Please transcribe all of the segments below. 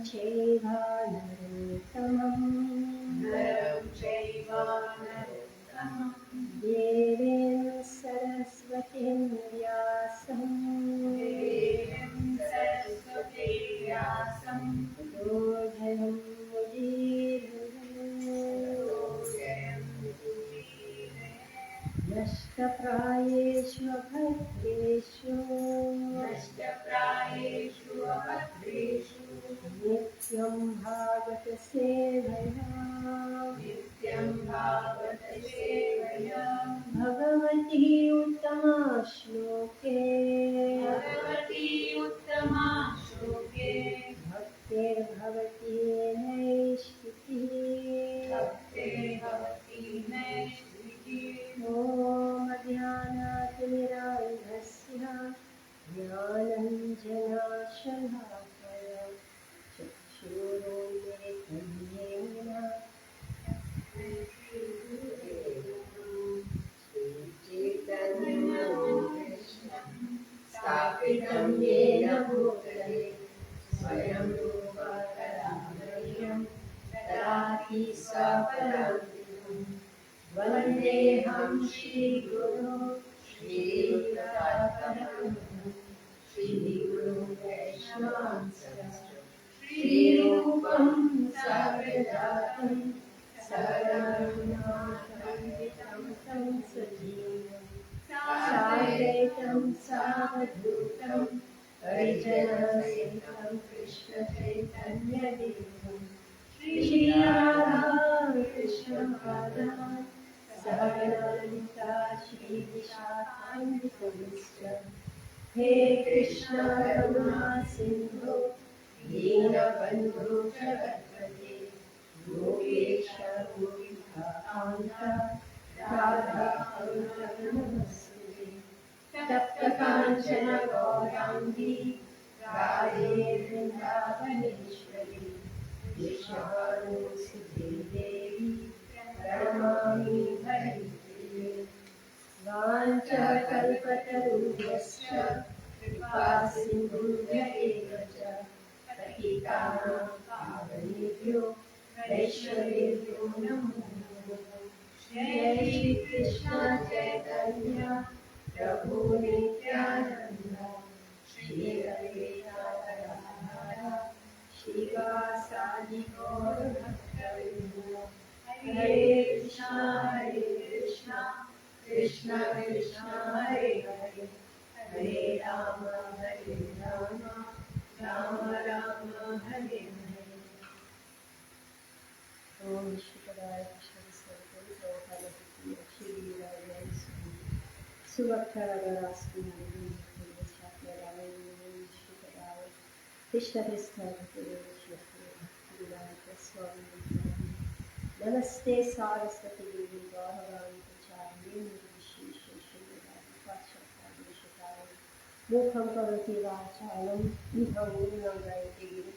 चैव नरोत्तमम् देवीं सरस्वतीं व्यासं ततो जयमुदीरये नष्टप्रायेषु भद्रेषु नित्यं भागवत सेवया भगवती उत्तमा श्लोके भक्तिर्भवती नैष्ठिकी ॐ अज्ञानातिमिरान्धस्य ज्ञानञ्जनाशलाकया चक्षुरुन्मिलितं येन स्थापितं येन भूतले स्वयं रूपा कलामयं ददाति स्वपदं वन्देऽहं श्रीगुरो श्रीयुतात्मनं श्रीगुरो वैष्णवांश्च श्रीरूपं साग्रजातं सहगणनाथं तं सजीवं साद्वैतं सावधूतं परिजनसहितं कृष्णचैतन्यदेवं श्रीराधा कृष्णपादान् सहगणललिता श्रीविशाखान्वितंश्च हे कृष्ण करुणा सिन्धु दीनबन्धु जगत्पते गोपेश गोपिकान्ता राधा नमस्ते तप्तकाञ्चन गौराङ्गी राधे वृन्दावनेश्वरी विष्णुवानुसुते देवी प्रणमामि हरिप्रिये वाञ्छाकल्पतरुभ्यश्च कृपासिन्धुभ्य एव च पतितानां पावनेभ्यो वैष्णवेभ्यो नमो नमः जय श्रीकृष्ण चैतन्य प्रभु नित्यानन्द श्री अद्वैता गदाधर श्रीवासादि गौरभक्तवृन्द हरे कृष्णा कृष्ण कृष्ण हरे हरे हरे राम राम राम हरे हरे ओम शुक्राय कृष्ण सर्वं सर्वकालपति श्रीराय सुवक्त्ररास्ति कृष्ण कृष्ण नमस्ते सारस्वती देवी गौरवाणी प्रचारिणे मूखं करोति वाचालं इहं ऊनं गायते गिरि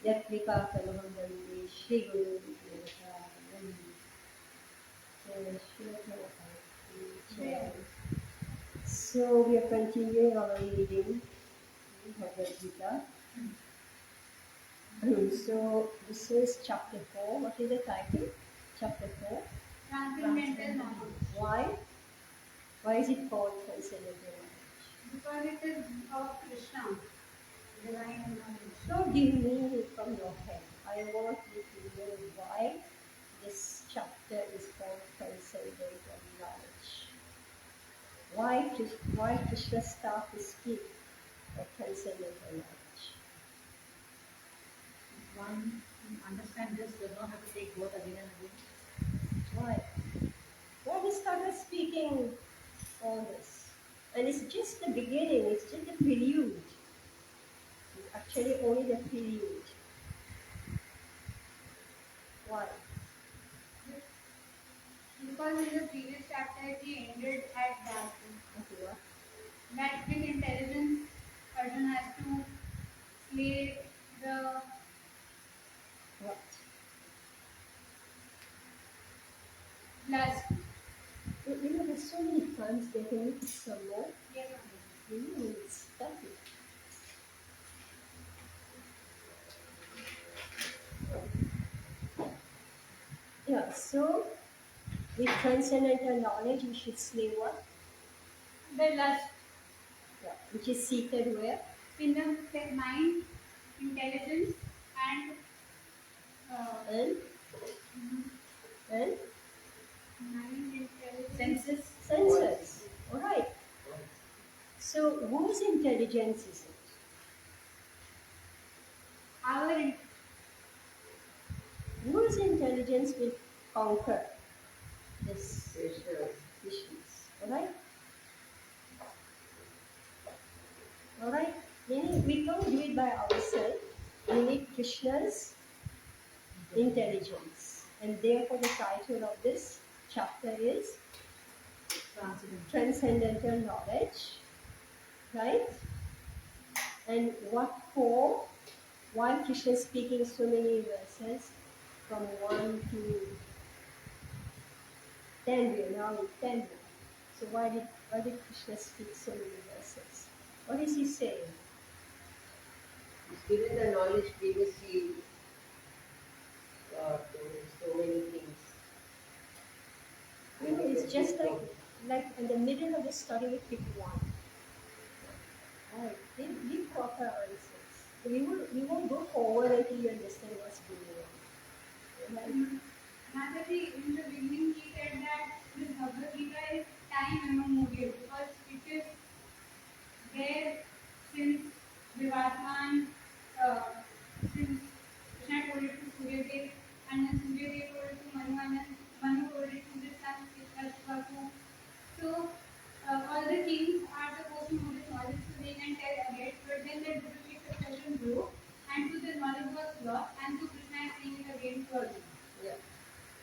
यत्कृपातमहं वन्दे श्रीगुरुदेवतां So we are continuing our reading in Bhagavad Gita. So this is chapter 4. What is the title? Chapter 4. Transcendental knowledge. Why? Why is it called transcendental knowledge? Because it is of Krishna, divine knowledge. So give me from your head. I want you to know why this chapter is called transcendental knowledge. Why Krishna started to speak of transcendental knowledge? One understand this does not have to take both again and again. Why? Why he started speaking all this? And it's just the beginning, it's just the prelude. It's actually only the prelude. Why? Because in the previous chapter he ended at that. Okay, what? That with intelligence, Arjuna has to slay the What? lust. You know, there's so many times they can make it some more. Yes, It's stuffy. So, with transcendental knowledge, we should slay what? The lust Yeah. Which is seated where? in the mind, intelligence, and And and mind, intelligence, senses. All right. So, whose intelligence is it? our Whose intelligence will conquer this issues? All right. All right. Meaning we can't do it by ourselves. We need Krishna's intelligence, and therefore the title of this chapter is Transcendental Knowledge. Right? And what for? Why Krishna is speaking so many verses from 1 to 10 we are now in 10. So why did Krishna speak so many verses? What is he saying? He's given the knowledge previously so many things. You know, it's just like in the middle of the story we pick one. Right. Give proper answers. We won't go forward until you understand what's going on. Right? Mataji, in the beginning, he said that this Bhagavad Gita is time immemorial because it is there since Vivatman, since Krishna told it to Suryadev, and then Suryadev told it to Manu, and then Manu told it to the son Kashvaku. So, all the kings are supposed to know this knowledge so they can tell ahead, but then the Guru succession grew, and so the knowledge was lost, and so Krishna is saying it again to Arjuna. Yeah.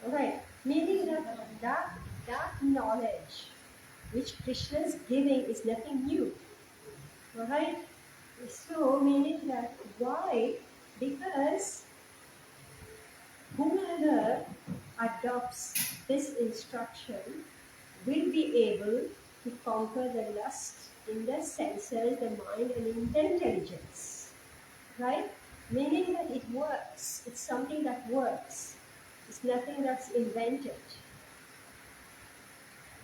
All right. Meaning that knowledge which Krishna is giving is nothing new. All right. So meaning that why? Because whoever adopts this instruction will be able to conquer the lust in the senses, the mind, and in the intelligence. Right? Meaning that it works. It's something that works. It's nothing that's invented.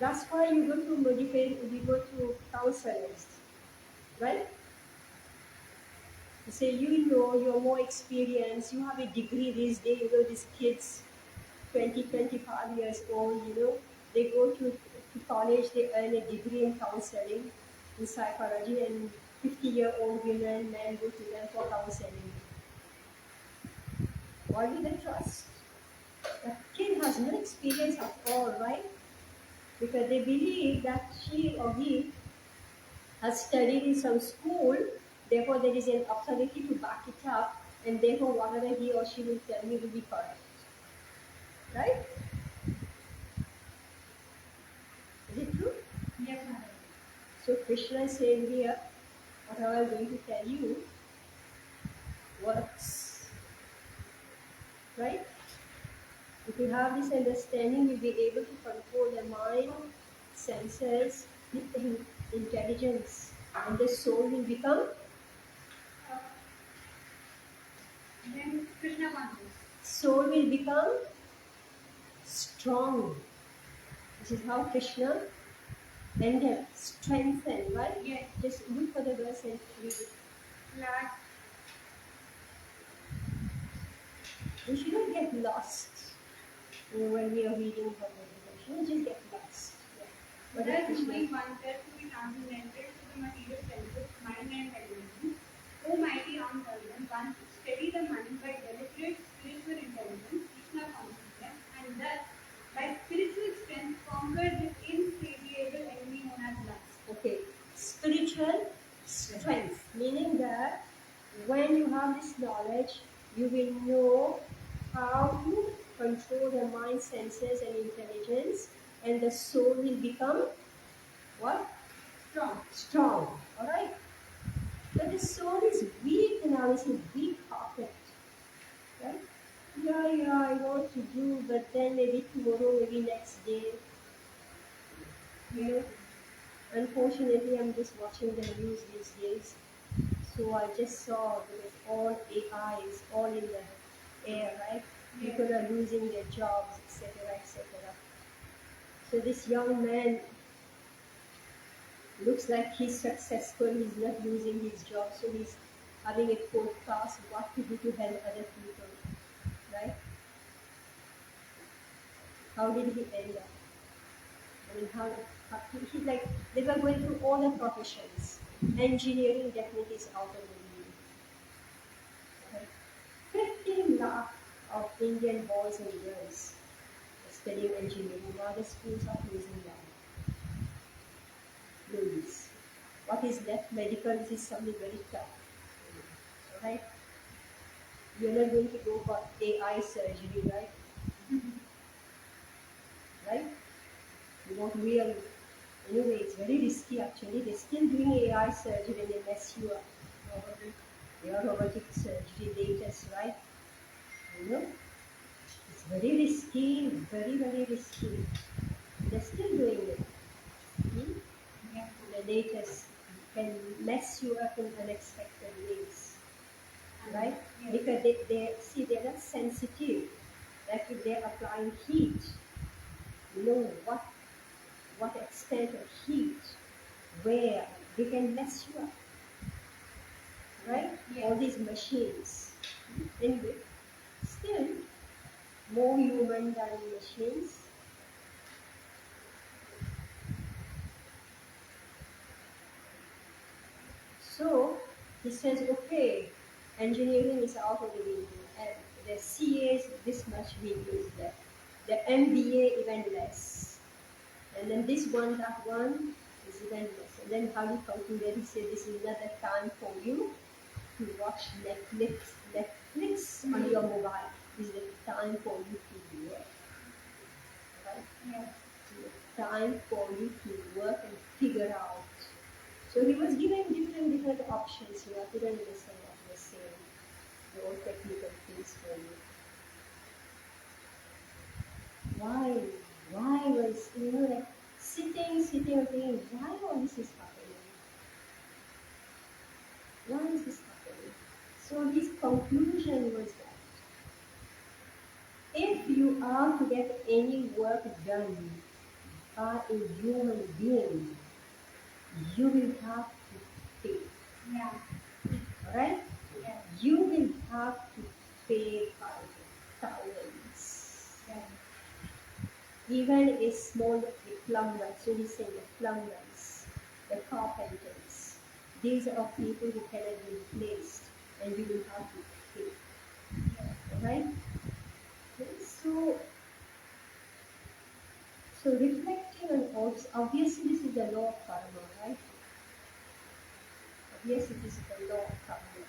That's why you go to we go to counselors, right? You say, you know, you're more experienced, you have a degree these days, you know, these kids, 20, 25 years old, you know, they go to college, they earn a degree in counseling, in psychology, and 50-year-old women, men go to them for counseling. Why do they trust? The kid has no experience at all, right? Because they believe that she or he has studied in some school, therefore there is an authority to back it up, and therefore whatever he or she will tell me will be correct. Right? Is it true? Yes, Mataji. So Krishna is saying here, whatever I'm going to tell you works. Right? If you have this understanding, you'll be able to control the mind, senses, intelligence, and the soul will become. Then Krishna consciousness. Soul will become strong. This is how Krishna ended, strengthened, right? Yes. Just look for the verse and read it. Last. We shouldn't get lost when we are reading Bhagavad Gita. We shouldn't just get lost. Yeah. But Thus, Krishna, moving oneself to be transcendental to the material senses, mind and intelligence. O mighty omnipotent one, steady the mind by deliberate spiritual intelligence, Krishna consciousness, and thus, by spiritual strength, conquer this insatiable enemy known as lust. okay, spiritual strength, meaning that when you have this knowledge, you will know how to control the mind, senses, and intelligence, and the soul will become what? Strong. Strong. All right. But the soul is weak now. It's a weak-hearted. Right? Yeah, I want to do, but then maybe tomorrow, maybe next day. You know, unfortunately, I'm just watching the news these days. So I just saw there was all AIs all in the air, right? People are losing their jobs, etc., etc. So this young man looks like he's successful, he's not losing his job, so he's having a podcast what to do to help other people, right? How did he end up? I mean, he's like, they were going through all the professions. Engineering definitely is out of the league. Okay? 15 lakh of Indian boys and girls studying engineering. Now the schools are closing down. Lose. What is left? Medical is something very tough. Right? You're not going to go for AI surgery, right? Right? You want real. Anyway, it's very risky actually. They're still doing AI surgery and they mess you up. Your robotic surgery latest, right? You know, it's very risky, very, very risky. They're still doing it. Hmm? Yeah. The latest can mess you up in unexpected ways, right? Yes. Because they see they're not sensitive. Like if they're applying heat, you know what extent of heat, where they can mess you up, right? Yes. All these machines. Anyway, still more human than machines. So he says, okay, engineering is out of the window, and the CA is this much window is left. The MBA even less, and then this one, that one is even less. And then how you calculate? He said, this is not the time for you to watch Netflix on your mobile. This is the time for you to work, right? Yes. Time for you to work and figure out. So he was giving different options here. I couldn't listen what he was saying. The all technical things for you. Why? Why was, like sitting and thinking, why all this is happening? Why is this happening? So his conclusion was that if you are to get any work done by a human being, you will have to pay. Yeah. Alright? Yes. You will have to pay by the thousands. Yes. Even a small plumber, so he's saying the plumbers, the carpenters, these are people who cannot be replaced and you will have to pay. Alright? So reflecting on all this, obviously this is the law of karma, right? Obviously this is the law of karma.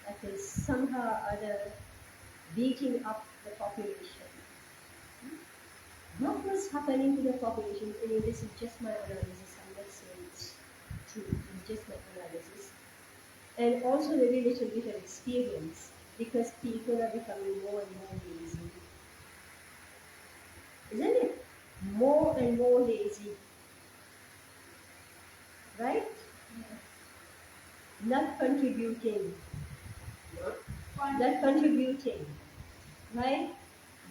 That is somehow or other beating up the population. What was happening to the population? I mean, this is just my analysis. I'm not saying it's true. It's just my analysis. And also maybe a little bit of experience because people are becoming more and more lazy. Isn't it? More and more lazy. Right? Yes. Not contributing. What? Not contributing. Right?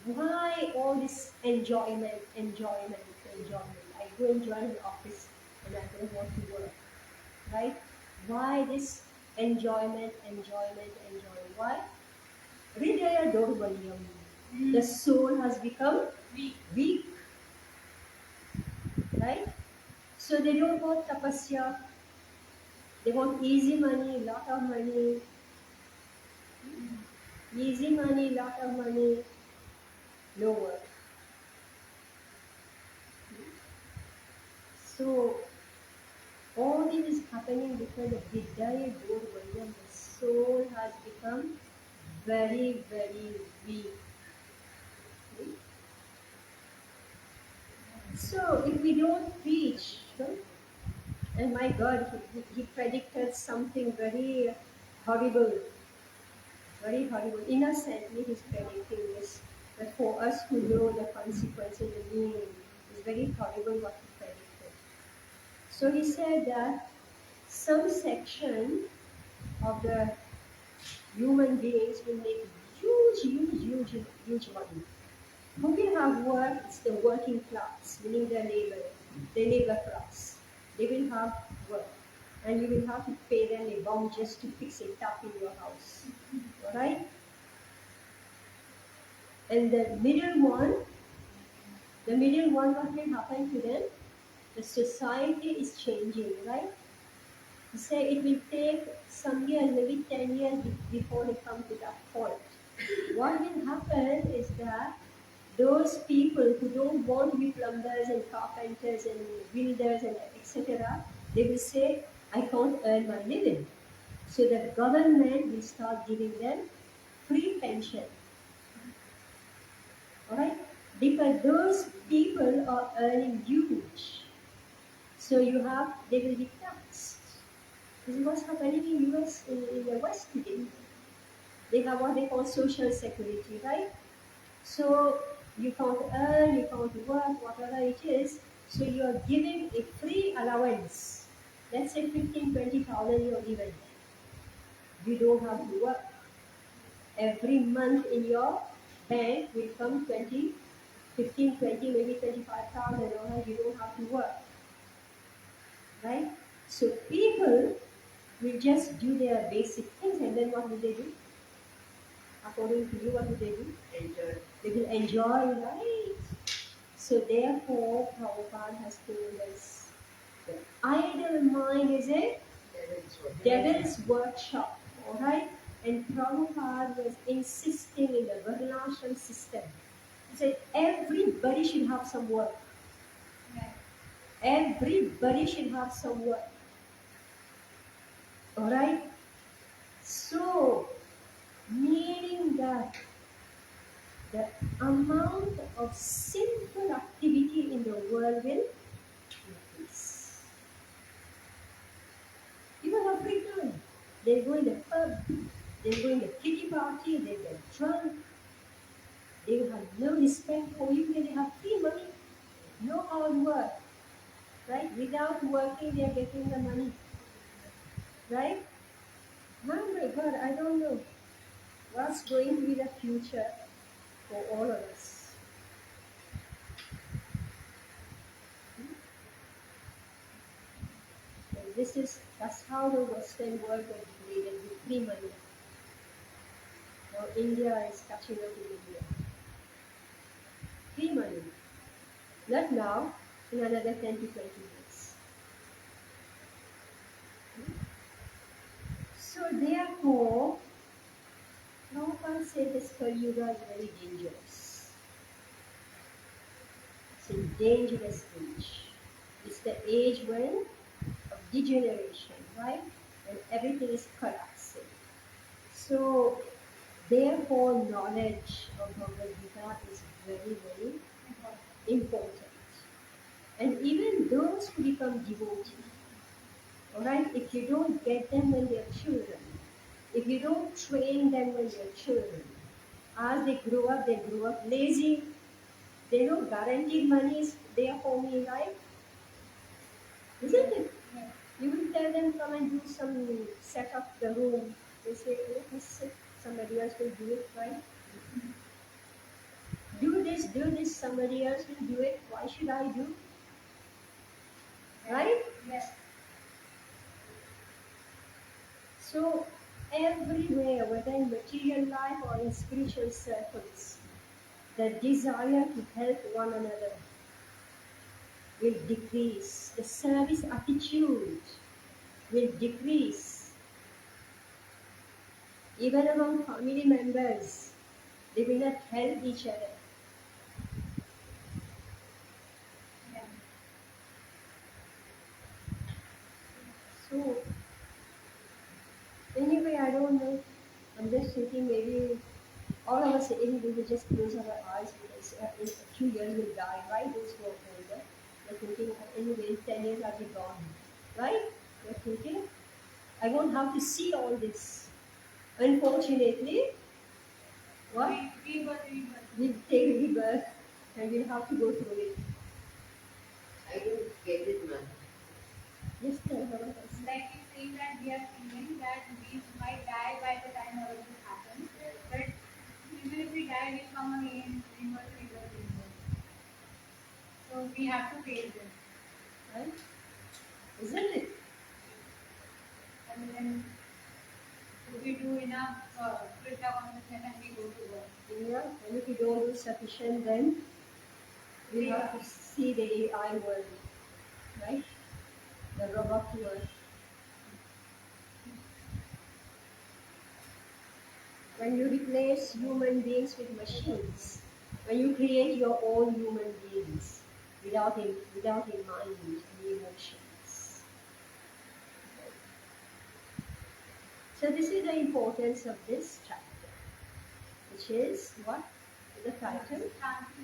Why all this enjoyment? I go and join the office and I don't want to work. Right? Why this enjoyment? Why? Hridaya Dorbalyam. The soul has become weak. Right? So they don't want tapasya. They want easy money, lot of money. Easy money, lot of money, no work. So all this is happening because the Hridaya Dorbalyam, the soul has become very, very weak. So if we don't preach, and my God, he predicted something very horrible, innocently he's predicting this, but for us who know the consequences, the meaning, it's very horrible what he predicted. So he said that some section of the human beings will make huge money. Who will have work? It's the working class, meaning the labor class. They will have work, and you will have to pay them a bomb just to fix it up in your house. All right? And the middle one, what will happen to them? The society is changing, right? You say it will take some years, maybe 10 years before they come to that point. What will happen is that those people who don't want to be plumbers and carpenters and builders and etc., they will say, I can't earn my living. So the government will start giving them free pension. Alright? Because those people are earning huge. So they will be taxed. This is what's happening in US, in the West today. They have what they call social security, right? So you can't earn, you can't work, whatever it is. So you are giving a free allowance. Let's say 15,000-20,000 you are given. You don't have to work. Every month in your bank will come 20, 15, 20, maybe 25,000. Or you don't have to work. Right? So people will just do their basic things, and then what will they do? According to you, what will they do? Enjoy. They will enjoy, right? So therefore, Prabhupada has told us, the idle mind is a devil's workshop, alright? And Prabhupada was insisting in the Varnashram system. He said everybody should have some work. Everybody should have some work. Alright? So, meaning that the amount of sinful activity in the world will increase. People have free time. They go in the pub, they go in the kitty party, they get drunk, they have no respect for you, they have free money, no hard work. Right? Without working, they are getting the money. Right? My God, I don't know what's going to be the future for all of us. And that's how the Western world was created, with free money. Now India is catching up with India. Free money. Not now, in another 10 to 20 years. So therefore, Prabhupada said this Kali Yuga is very dangerous. It's a dangerous age. It's the age of degeneration, right? And everything is collapsing. So therefore, knowledge of Bhagavad Gita is very, very important. And even those who become devotees, alright, if you don't get them when they're children, if you don't train them when they're children, as they grow up lazy. They know guaranteed money is there for me in life. Isn't it? Yeah. You will tell them, come and do set up the room. They say, oh, let's somebody else will do it, right? Do this, somebody else will do it. Why should I do? Right? Yes. So, everywhere, whether in material life or in spiritual circles, the desire to help one another will decrease. The service attitude will decrease. Even among family members, they will not help each other. Yeah. So, anyway, I don't know. I'm just thinking maybe all of us, anyway, we just close our eyes because in a few years we'll die, right? Those who are older. They're thinking, anyway, in 10 years I'll be gone. Right? They're thinking, I won't have to see all this. Unfortunately, what? Rebirth. We'll take rebirth and we'll have to go through it. I don't get it, man. Just tell her what I said. Like you saying that we are thinking that we might die by the time all of this happens, but we have to face them. right? Isn't it? And then we do enough Krishna consciousness and we go to work. Yeah, and if you don't do sufficient, then we have to see the AI world, right? The robot world. When you replace human beings with machines, when you create your own human beings without a mind and emotions. So this is the importance of this chapter, which is what? The title?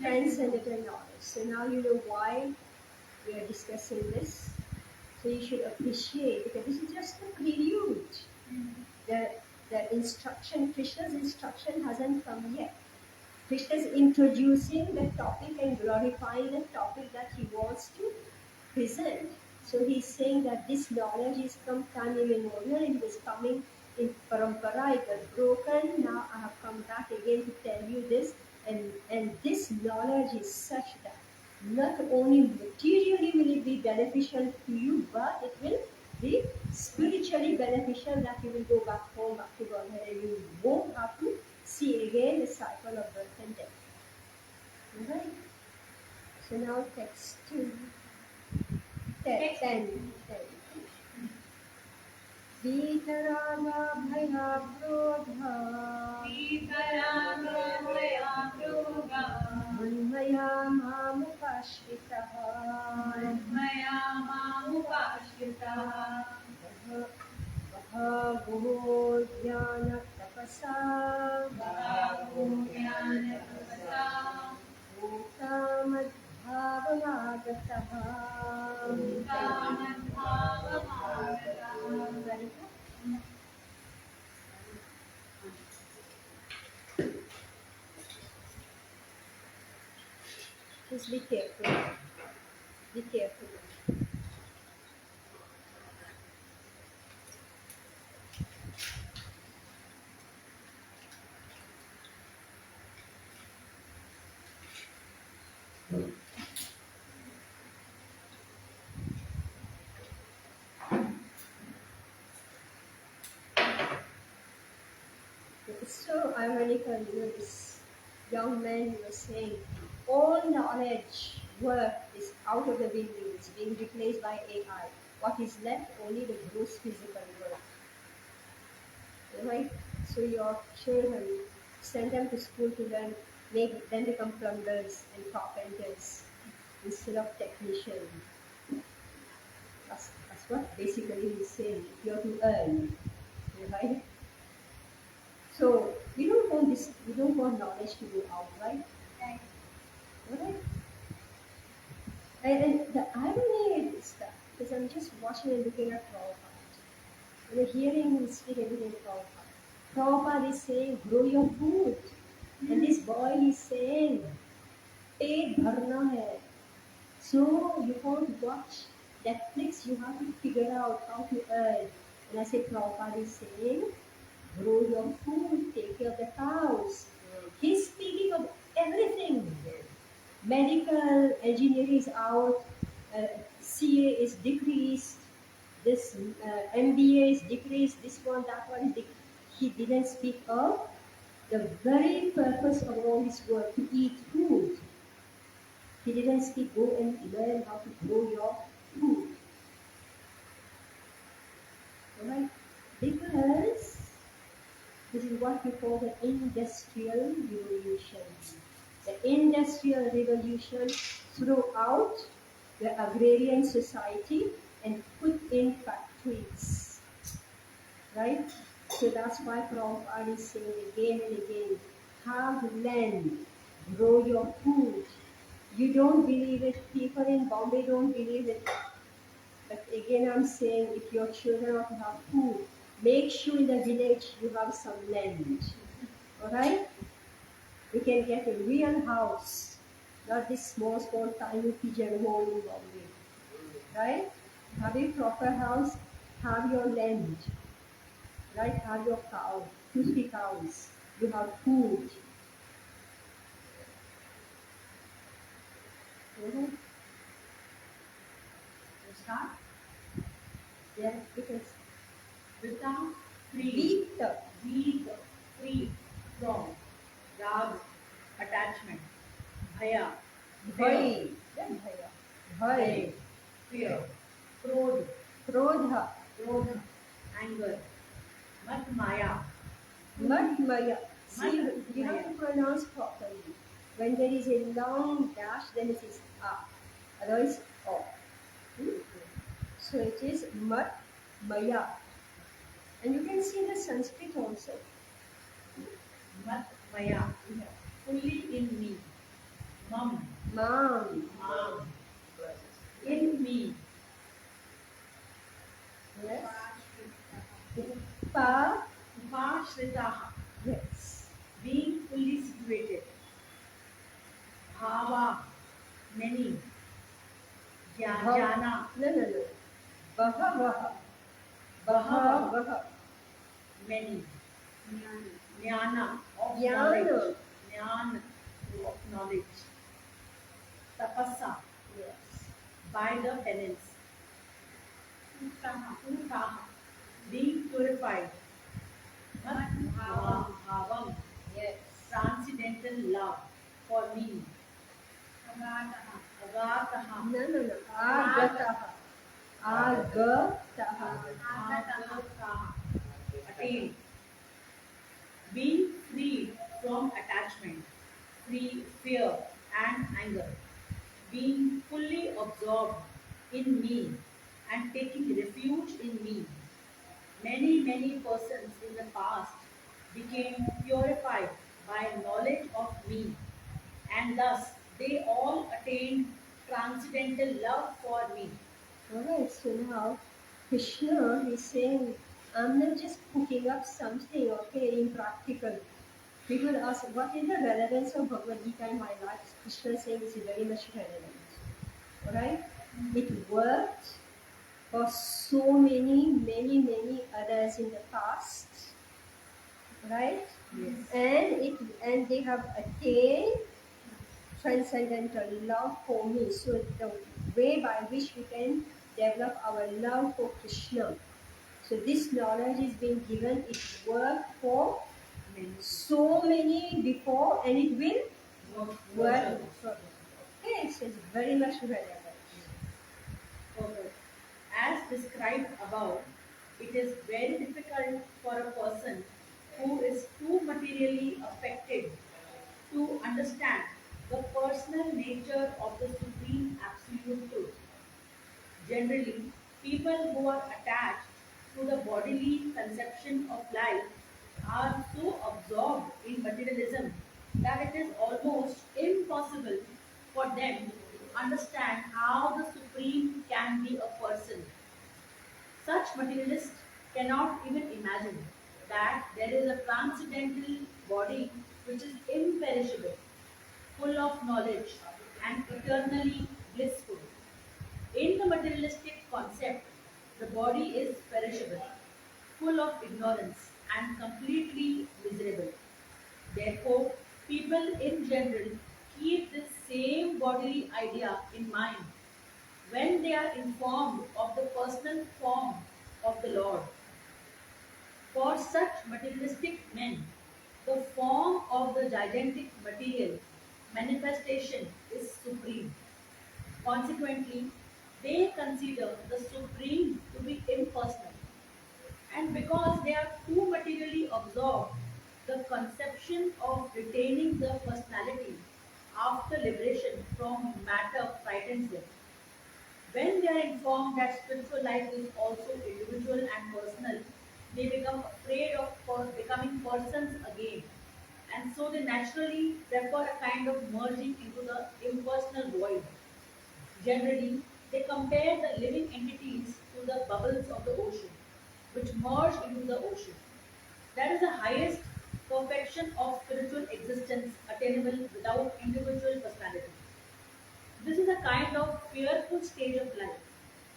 Transcendental knowledge. So now you know why we are discussing this. So you should appreciate, because this is just a prelude. The instruction, Krishna's instruction hasn't come yet. Krishna is introducing the topic and glorifying the topic that he wants to present. So he's saying that this knowledge is from time immemorial, it was coming in parampara, it was broken, now I have come back again to tell you this, and this knowledge is such that not only materially will it be beneficial to you, but it will be spiritually beneficial, that you will go back home, back to Godhead, and you won't have to see again the cycle of birth and death. Alright? So now text 2. 10. Vitaraga bhaya krodha Manmaya mamupashvitaha Bhavo jnana tapasa Just be careful. Be careful. It's so ironical, this young man was saying, all knowledge, work is out of the window, it's being replaced by AI. What is left? Only the gross physical work. Right? So your children, send them to school to learn, then become plumbers and carpenters instead of technicians. That's what basically he's saying. You're to earn, right? So we don't want this. We don't want knowledge to go out, right? Right. And the irony is that, because I'm just watching and looking at Prabhupada, and hearing him speak everything Prabhupada. Prabhupada is saying, grow your food, and this boy is saying, पेट भरना hai. So you can't watch Netflix, you have to figure out how to earn. And I say, Prabhupada is saying, grow your food, take care of the cows. He's speaking of everything. Medical engineering is out, CA is decreased, this MBA is decreased, this one, that one is decreased. He didn't speak of the very purpose of all his work, to eat food. He didn't speak, go and learn how to grow your food. Alright? Because this is what we call the industrial revolution. The industrial revolution threw out the agrarian society and put in factories. Right? So that's why Prabhupada is saying again and again, have land, grow your food. You don't believe it, people in Bombay don't believe it. But again I'm saying, if your children want to have food, make sure in the village you have some land. Alright? You can get a real house, not this small tiny pigeon hole in Bombay. Right? Have a proper house, have your land. Right? Have your cow, 2-3 cows. You have food. Start. Yeah, it is Vita, free. Vita. Weak, free from. Rag, attachment. Bhaya, fear. Bhai. Then Bhaya. Bhai. Bhay, fear. Krodh, Krodha. krodh, anger. Mat maya, Mat Maya. See, Mat you have Maya. to pronounce properly. When there is a long dash, then it is A. Otherwise, O. Hmm? So it is Mat Maya. And you can see the Sanskrit also. mat maya, fully in me. Mam, Mam. mam, in me. Yes. Pa. Upashritaha, Yes. being fully situated. Bhava, many. Jnana, No, no, no. Bahavaha. Bahava, Bahavaha. many. Jnana, of Jnana. knowledge. Jnana, of knowledge. Tapasa, Yes. by the penance. Utaha, being purified. Mat bhavam, Yes. transcendental love for me. Agataha, No, no, no. Agataha. Agataha. agataha, attained. Being freed from attachment, free fear and anger. Being fully absorbed in me and taking refuge in me. Many persons in the past became purified by knowledge of me, and thus they all attained transcendental love for me. Alright, so now Krishna is saying, I'm not just cooking up something, okay, impractical. People ask, what is the relevance of Bhagavad Gita in my life? Krishna is saying it's very much relevant. Alright? It worked for so many others in the past. Right? Yes. And they have attained transcendental love for me. So the way by which we can develop our love for Krishna. So this knowledge is being given, it worked for Many. so many before and it will work Work. for okay, so it's very much relevant. Perfect. As described above, it is very difficult for a person who is too materially affected to understand the personal nature of the Supreme Absolute Truth. Generally, people who are attached to the bodily conception of life are so absorbed in materialism that it is almost impossible for them to understand how the Supreme can be a person. Such materialists cannot even imagine that there is a transcendental body which is imperishable, full of knowledge, and eternally blissful. In the materialistic concept, the body is perishable, full of ignorance, and completely miserable. Therefore, people in general keep this same bodily idea in mind when they are informed of the personal form of the Lord. For such materialistic men, the form of the gigantic material manifestation is supreme. Consequently, they consider the Supreme to be impersonal. And because they are too materially absorbed, the conception of retaining the personality after liberation from matter frightens them. When they are informed that spiritual life is also individual and personal, they become afraid of becoming persons again. And so they naturally prefer a kind of merging into the impersonal void. Generally, they compare the living entities to the bubbles of the ocean, which merge into the ocean. That is the highest perfection of spiritual existence attainable without individual personality. This is a kind of fearful stage of life,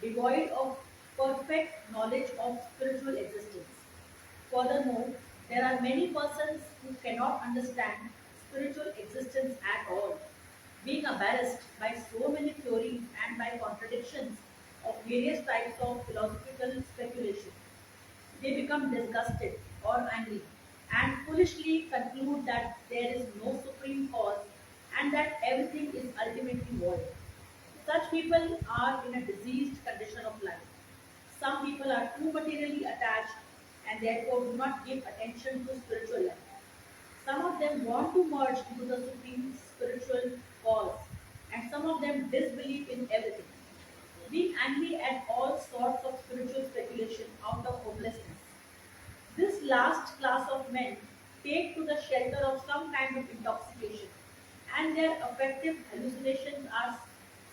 devoid of perfect knowledge of spiritual existence. Furthermore, there are many persons who cannot understand spiritual existence at all, being embarrassed by so many theories and by contradictions of various types of philosophical speculation. They become disgusted or angry and foolishly conclude that there is no supreme cause and that everything is ultimately void. Such people are in a diseased condition of life. Some people are too materially attached and therefore do not give attention to spiritual life. Some of them want to merge into the supreme spiritual cause, and some of them disbelieve in everything, being angry at all sorts of spiritual speculation out of hopelessness. This last class of men take to the shelter of some kind of intoxication, and their affective hallucinations are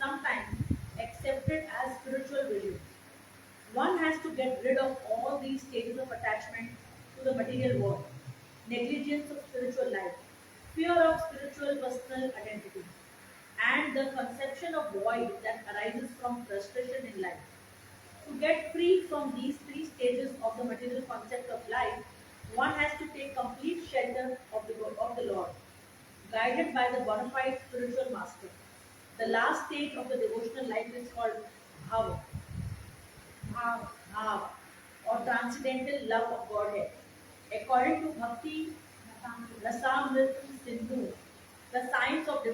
sometimes accepted as spiritual visions. One has to get rid of all these stages of attachment to the material world, negligence of spiritual life, fear of spiritual personal identity, and the conception of void that arises from frustration in life. To get free from these three stages of the material concept of life, one has to take complete shelter of the Lord, guided by the bona fide spiritual master. The last stage of the devotional life is called bhava, bhava, or transcendental love of Godhead. According to Bhakti Rasamrit Sindhu, the science of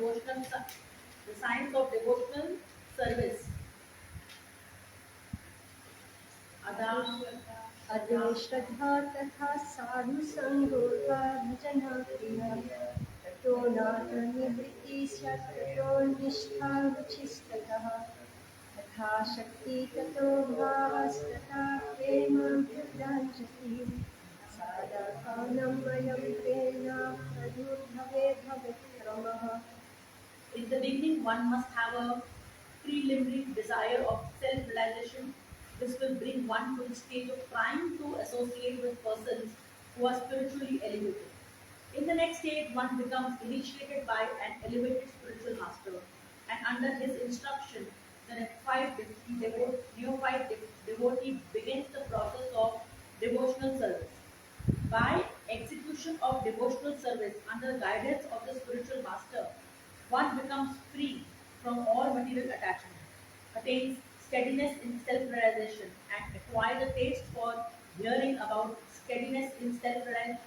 devotional service. Adam, अद्वेष्टधा तथा साधु संगोगा भजना प्रिया ततो नातनिवृत्ति सत्तो निष्ठा रुचिस्ततः तथा शक्ति ततो भावस्तथा प्रेम विद्यांजति साधकानं वयं प्रेरणा तदुर्भवे भवक्रमः. in the beginning, one must have a preliminary desire of self realization. This will bring one to the stage of trying to associate with persons who are spiritually elevated. In the next stage, one becomes initiated by an elevated spiritual master, and under his instruction, the neophyte devotee begins the process of devotional service. By execution of devotional service under the guidance of the spiritual master, one becomes free from all material attachment, attains steadiness in self-realization, and acquires a taste for hearing about steadiness in self-realization,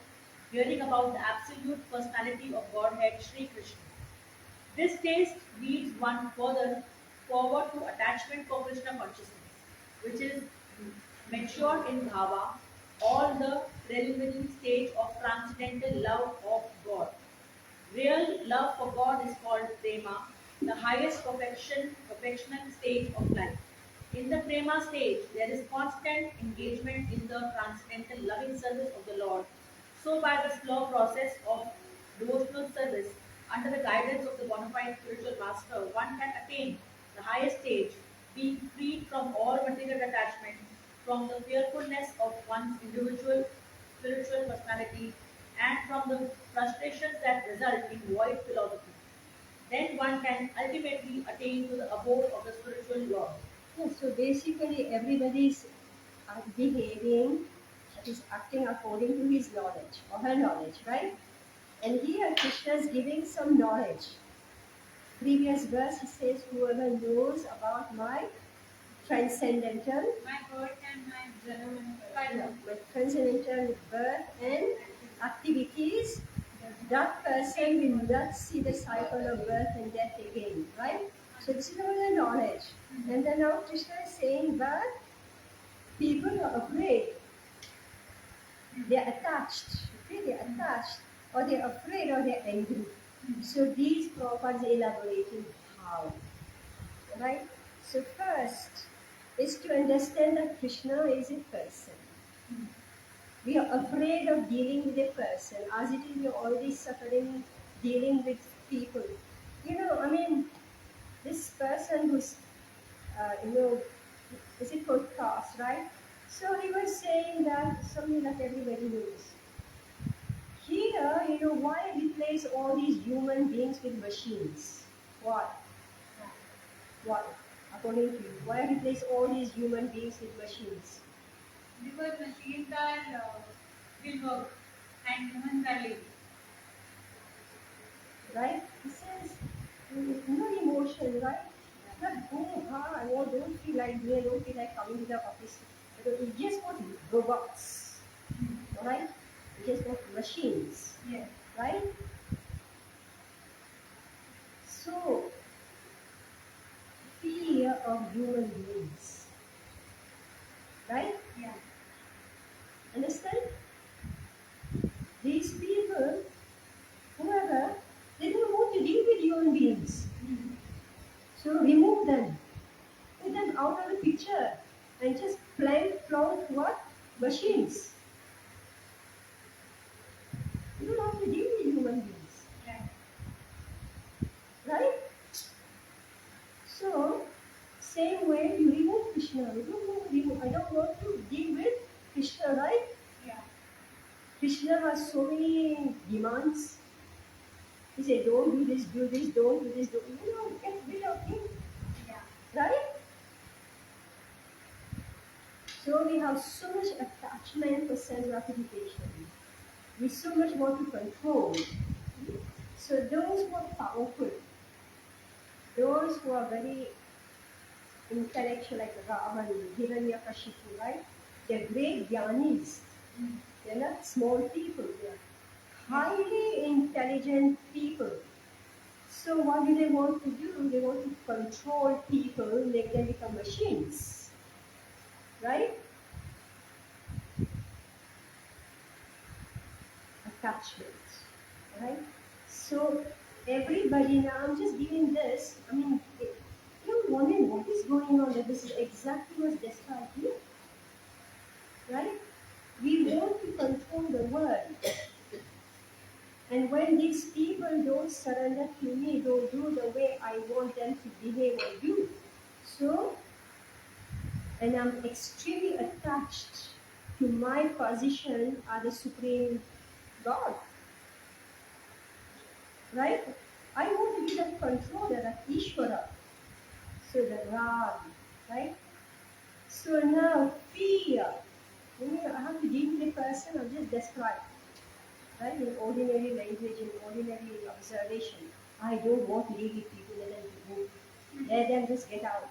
hearing about the absolute personality of Godhead Sri Krishna. This taste leads one further forward to attachment for Krishna consciousness, which is matured in bhava, all the preliminary stage of transcendental love of God. Real love for God is called prema, the highest perfectional stage of life. In the prema stage, there is constant engagement in the transcendental loving service of the Lord. So, by the slow process of devotional service, under the guidance of the bona fide spiritual master, one can attain the highest stage, being freed from all material attachment, from the fearfulness of one's individual spiritual personality, and from the frustrations that result in void philosophy. Then one can ultimately attain to the abode of the spiritual Lord. Yeah, so basically everybody's behaving, is acting according to his knowledge or her knowledge, right? And here Krishna is giving some knowledge. Previous verse he says, whoever knows about my transcendental, My birth and my my transcendental birth and activities, that person will not see the cycle of birth and death again, right? So this is all the knowledge. And then now Krishna is saying, but people are afraid. They're attached. Okay, they're attached. Or they're afraid or they're angry. So these Prabhupada is elaborating how. Right? So first is to understand that Krishna is a person. We are afraid of dealing with a person. As it is, we are already suffering dealing with people. I mean, this person who's, is it called Cass, right? So he was saying that something that everybody knows. Here, why replace all these human beings with machines? Why? Why? According to you, why replace all these human beings with machines? because machines are will work and humans are lazy. Right? He says, no emotion, right? Not oh, I don't feel like doing, don't feel like coming to the office. Because we just want robots, alright? We just want machines, Yes. right? So, fear of human beings, right? Yeah. Understand? These people, whoever, they don't want to deal with human beings. So remove them. Put them out of the picture and just plant what? Machines. You don't have to deal with human beings. Right. Right? So, same way you remove Krishna. You don't want to remove. I don't want to deal with Krishna, right? Yeah. Krishna has so many demands. He said, don't do this, don't do this, don't. You know, get rid of him. Yeah. Right? So we have so much attachment for self gratification. We so much want to control. So those who are powerful, those who are very intellectual like Ravan, Hiranyakashipu, right? They're great jnanis. They're not small people. They're highly intelligent people. So what do they want to do? They want to control people, make them become machines. Right? Attachment. Right? So everybody now, I'm just giving this, I mean, you're wondering what is going on. This is exactly what's described here. Right? We want to control the world. And when these people don't surrender to me, don't do the way I want them to behave or do. So, and I'm extremely attached to my position as the Supreme God. Right? I want to be the controller of Ishvara. So the Rag, right? So now fear. I have to deal with a person I've just described. Right? In ordinary language, in ordinary observation. I don't want to live with people, let them move. Let them just get out.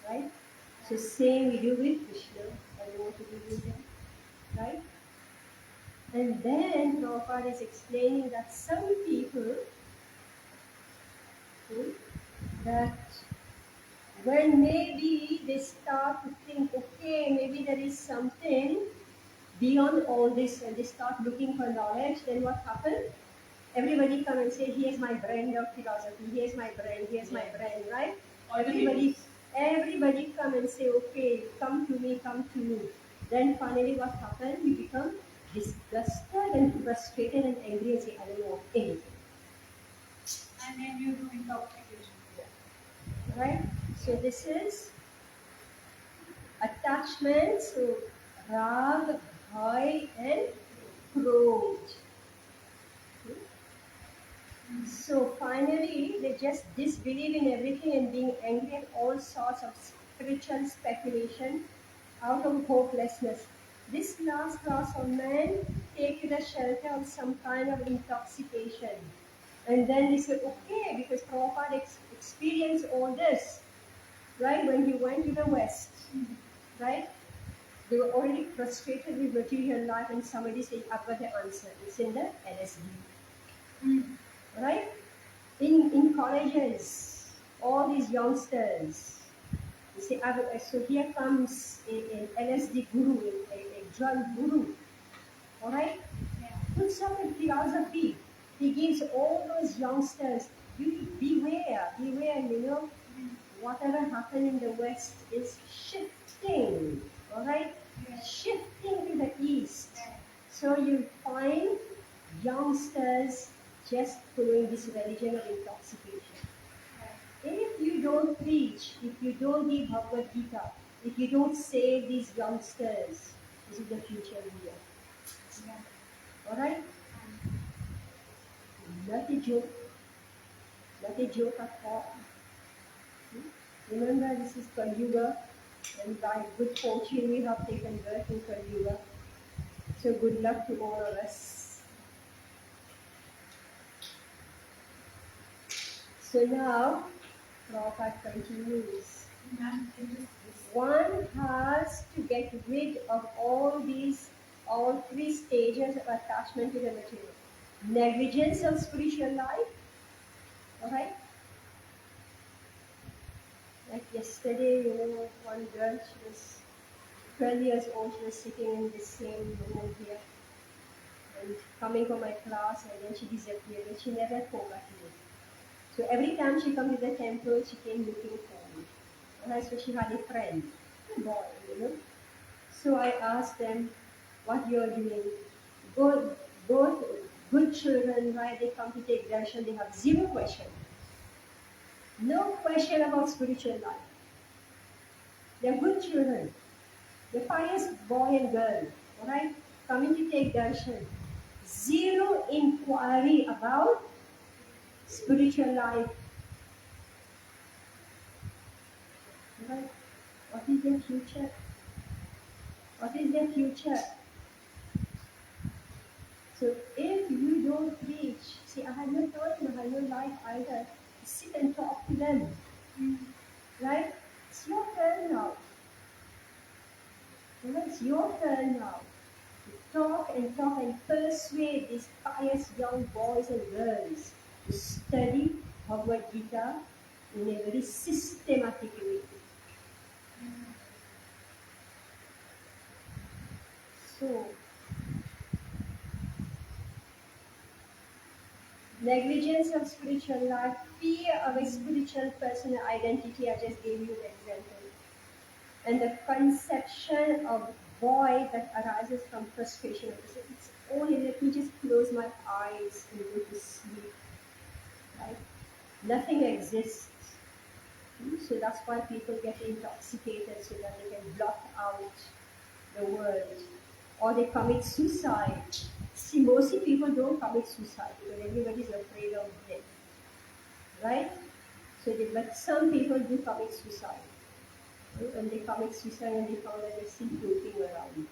Right? So same we do with Krishna. I don't want to live with them. Right? And then Prabhupada is explaining that some people that when maybe they start to think, okay, maybe there is something beyond all this, and they start looking for knowledge, then what happens? Everybody come and say, here's my brand of philosophy, here's my brand, right? Everybody come and say, okay, come to me. Then finally what happens? You become disgusted and frustrated and angry and say, I don't want anything. And then you do intoxication. Right? So this is attachment, so rag, bhai and krodh. So finally, they just disbelieve in everything and being angry at all sorts of spiritual speculation out of hopelessness. This last class of men take the shelter of some kind of intoxication. And then they say, okay, because Prabhupada experienced all this, right, when he went to the West, right? They were already frustrated with material life, and somebody said, I've got the answer. It's in the LSD. Right? In colleges, all these youngsters, you see, so here comes an LSD guru, a drug guru. All right? Puts up in philosophy. He gives all those youngsters, you beware, whatever happened in the West is shifting. All right? Shifting to the East. So you find youngsters just following this religion of intoxication. If you don't preach, if you don't give Bhagavad Gita, if you don't save these youngsters, this is the future we are. Alright? Not a joke. Not a joke at all. Remember, this is Kali Yuga, and by good fortune we have taken birth in Kali Yuga. So good luck to all of us. So now, Prabhupada continues. Ma'am, in this, One has to get rid of all three stages of attachment to the material. Negligence of spiritual life, alright? Like yesterday, one girl, she was 12 years old, she was sitting in the same room here and coming for my class, and then she disappeared and she never forgot me. So every time she come to the temple, she came looking for me. And so she had a friend, a boy. So I asked them what you are doing. Both good children, right? They come to take darshan, they have zero question. No question about spiritual life. They're good children. The pious boy and girl, alright, coming to take darshan. Zero inquiry about spiritual life. Alright? What is their future? What is their future? So if you don't preach, see, I have no time, I have no life either. Sit and talk to them. Right? It's your turn now. It's your turn now. To talk and persuade these pious young boys and girls to study Bhagavad Gita in a very systematic way. So, negligence of spiritual life, fear of a spiritual personal identity, I just gave you the example. And the conception of void that arises from frustration. It's only, let me just close my eyes and go to sleep. Right? Nothing exists. So that's why people get intoxicated so that they can block out the world. Or they commit suicide. See, mostly people don't commit suicide because everybody's afraid of death. Right? But some people do commit suicide. And they commit suicide and they found that they're still floating around.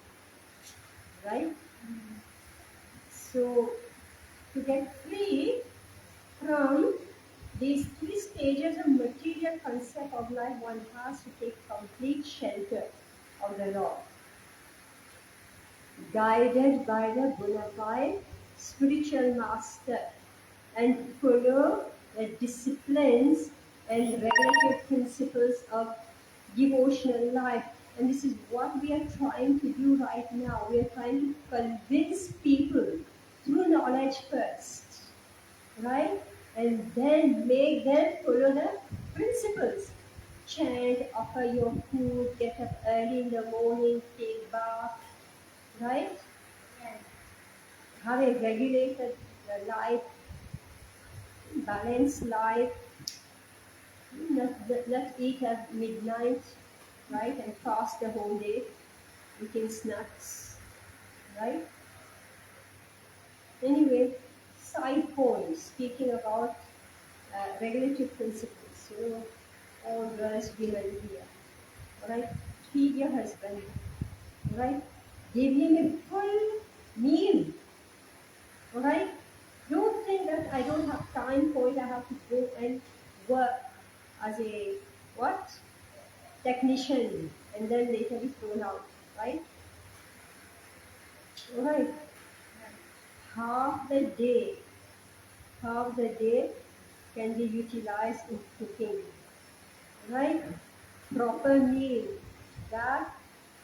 Right? So, to get free from these three stages of material concept of life, one has to take complete shelter of the Lord. Guided by the bona fide spiritual master and follow the disciplines and regulative principles of devotional life. And this is what we are trying to do right now. We are trying to convince people through knowledge first, right? And then make them follow the principles. Chant, offer your food, get up early in the morning, take bath, right? Have a regulated life, balanced life, not eat at midnight, right? And fast the whole day, eating snacks, right? Anyway, side point, speaking about regulative principles, all girls, women here, alright? Feed your husband, alright? Give him a full meal, alright? Don't think that I don't have time for it, I have to go and work as a, what? Technician, and then later be thrown out, right? Alright. Half the day can be utilized in cooking, right? Proper meal that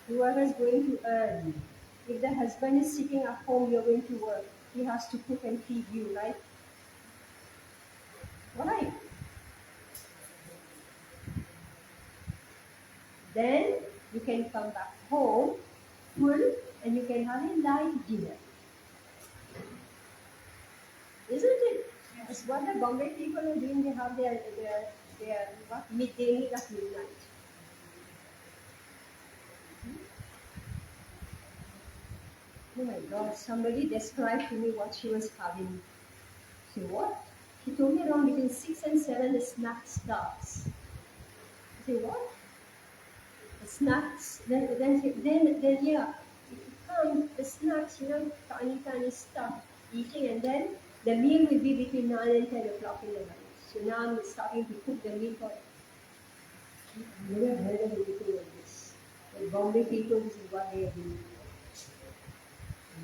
whoever is going to earn. If the husband is sitting at home, you're going to work. He has to cook and feed you, right? Alright. Then you can come back home full and you can have a light dinner. Isn't it? That's what the Bombay people are doing. They have their what, midday meal at midnight. Oh my God, somebody described to me what she was having. So what? She told me around between 6 and 7 the snack starts. I say what? The snacks, then yeah, it comes, the snacks, tiny stuff, eating, and then the meal will be between 9 and 10 o'clock in the night. So now I'm starting to cook the meat for it. I've never heard of anything like this. The Bombay people, this is what they are doing.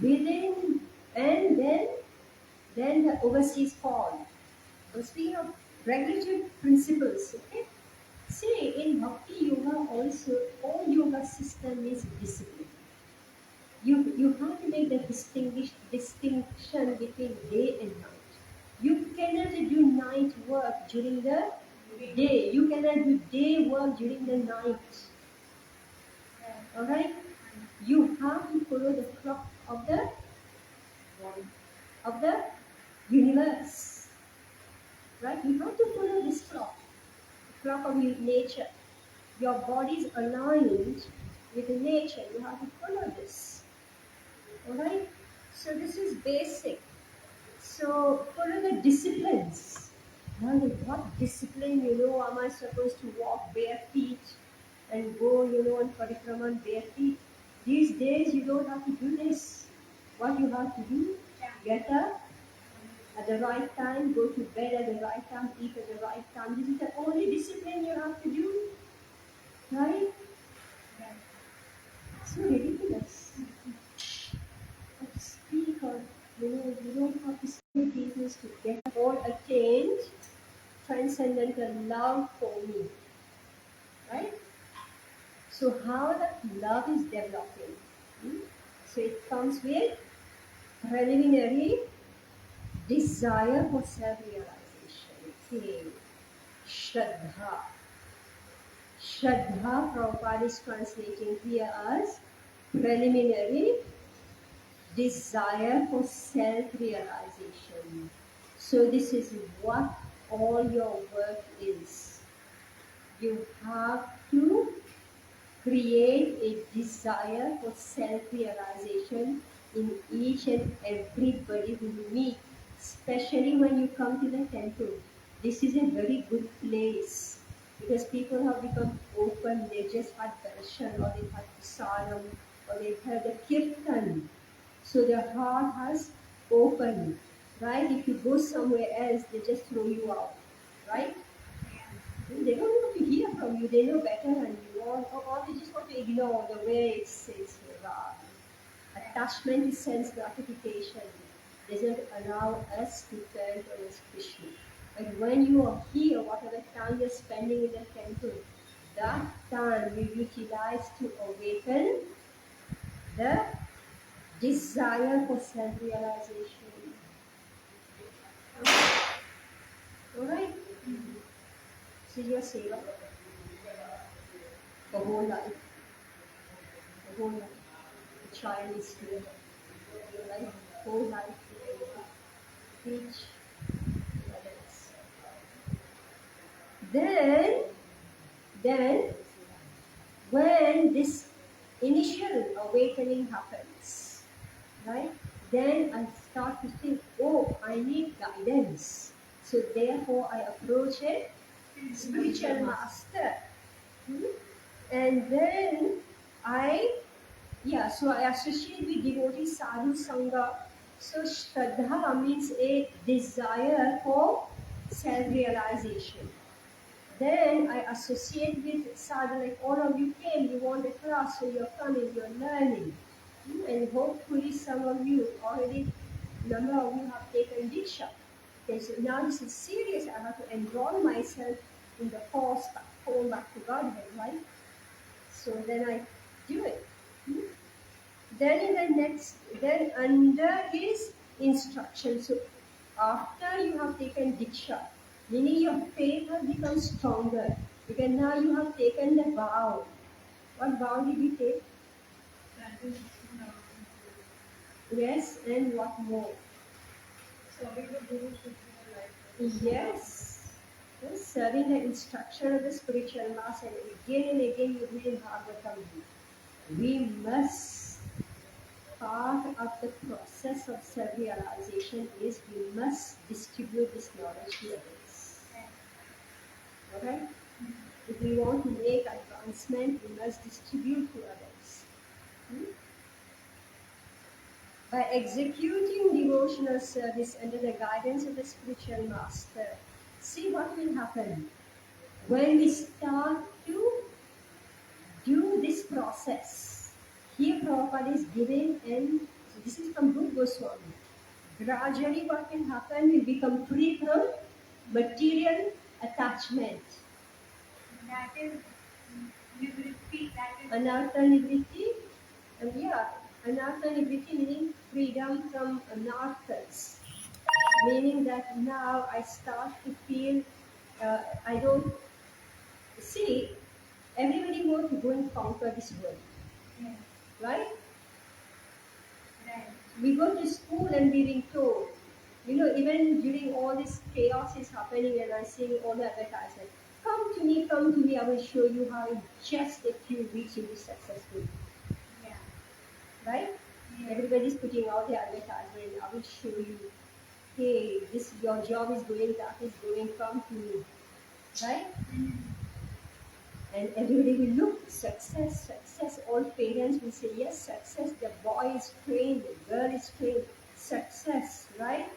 Within, and then the overseas call. So speaking of regulatory principles, okay? See, in Bhakti Yoga also, all yoga system is discipline. You have to make the distinction between day and night. You cannot do night work during the day. You cannot do day work during the night. Alright? You have to follow the clock of the universe. Right? You have to follow this clock. The clock of nature. Your body is aligned with the nature. You have to follow this. Alright? So this is basic. So follow the disciplines. Now, what discipline, am I supposed to walk bare feet and go, on parikraman bare feet? These days you don't have to do this. What you have to do, get up at the right time, go to bed at the right time, eat at the right time. This is the only discipline you have to do. Right? So ridiculous. But speak on, you don't have to say things to get all attained transcendental love for me. Right? So how that love is developing? So it comes with preliminary desire for self-realization. Okay. Shraddha. Shraddha, Prabhupada is translating here as preliminary desire for self-realization. So this is what all your work is. You have to create a desire for self-realization in each and everybody who you meet, especially when you come to the temple. This is a very good place because people have become open. They just had darshan, or they had prasadam, or they heard the kirtan. So their heart has opened, right? If you go somewhere else, they just throw you out, right? They don't want to hear from you. They know better than you, or they just want to ignore the way it says here. Attachment to sense gratification doesn't allow us to turn towards Krishna. But when you are here, whatever time you're spending in the temple, that time you utilize to awaken the desire for self-realization. Alright? This is your seva. The whole life. The whole life. The child is here. Your life, whole life. Teach others. Then, when this initial awakening happens, right? Then I start to think, oh, I need guidance. So therefore I approach a spiritual master. And then so I associate with devotee sadhu sangha. So Shraddha means a desire for self-realization. Then I associate with sadhu, like all of you came, you want a class, so you're coming, you're learning. And hopefully some of you already, number of you have taken Diksha. Okay, so now this is serious. I have to enroll myself in the course, going back to Godhead, right? So then I do it. Then under his instruction, so after you have taken Diksha, meaning your faith has become stronger, because now you have taken the vow. What vow did you take? Yes, and what more? Yes. Yes, serving the instruction of the spiritual master, and again you read in Bhagavatam. We must, part of the process of self-realization is we must distribute this knowledge to others. Okay? If we want to make advancement, we must distribute to others. By executing devotional service under the guidance of the spiritual master, see what will happen when we start to do this process. Here Prabhupada is giving, and this is from Rupa Goswami. Gradually what will happen, we become free from material attachment. That is nivritti. That is Anartha nivritti, and anartha nivritti meaning freedom from anarthas. Meaning that now I start to feel, I don't see, everybody wants to go and conquer this world, yes, right? right. We go to school and we're being told, even during all this chaos is happening and I'm seeing all the advertisements, come to me, I will show you how in just a few weeks you'll be successful, Yeah. right? Yes. Everybody's putting out their advertisement, I will show you, hey, this your job is going, that is going, come to me, right? Mm. And everybody will look, success, success. All parents will say, yes, success. The boy is trained, the girl is trained, success, right?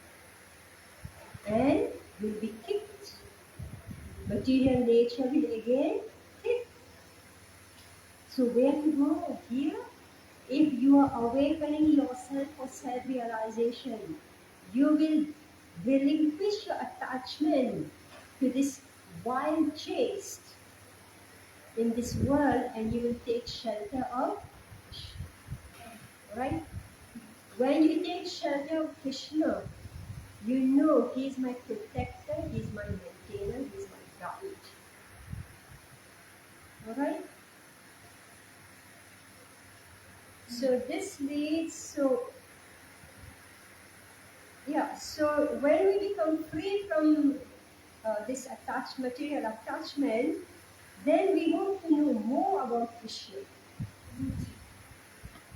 And will be kicked. Material nature will again kick. So where to go? Here, if you are awakening yourself for self-realization, you will relinquish your attachment to this wild chase in this world and you will take shelter of Krishna. Right? When you take shelter of Krishna, you know he is my protector, he is my maintainer, he is my guide. Alright? So this leads, so when we become free from this material attachment, then we want to know more about Krishna.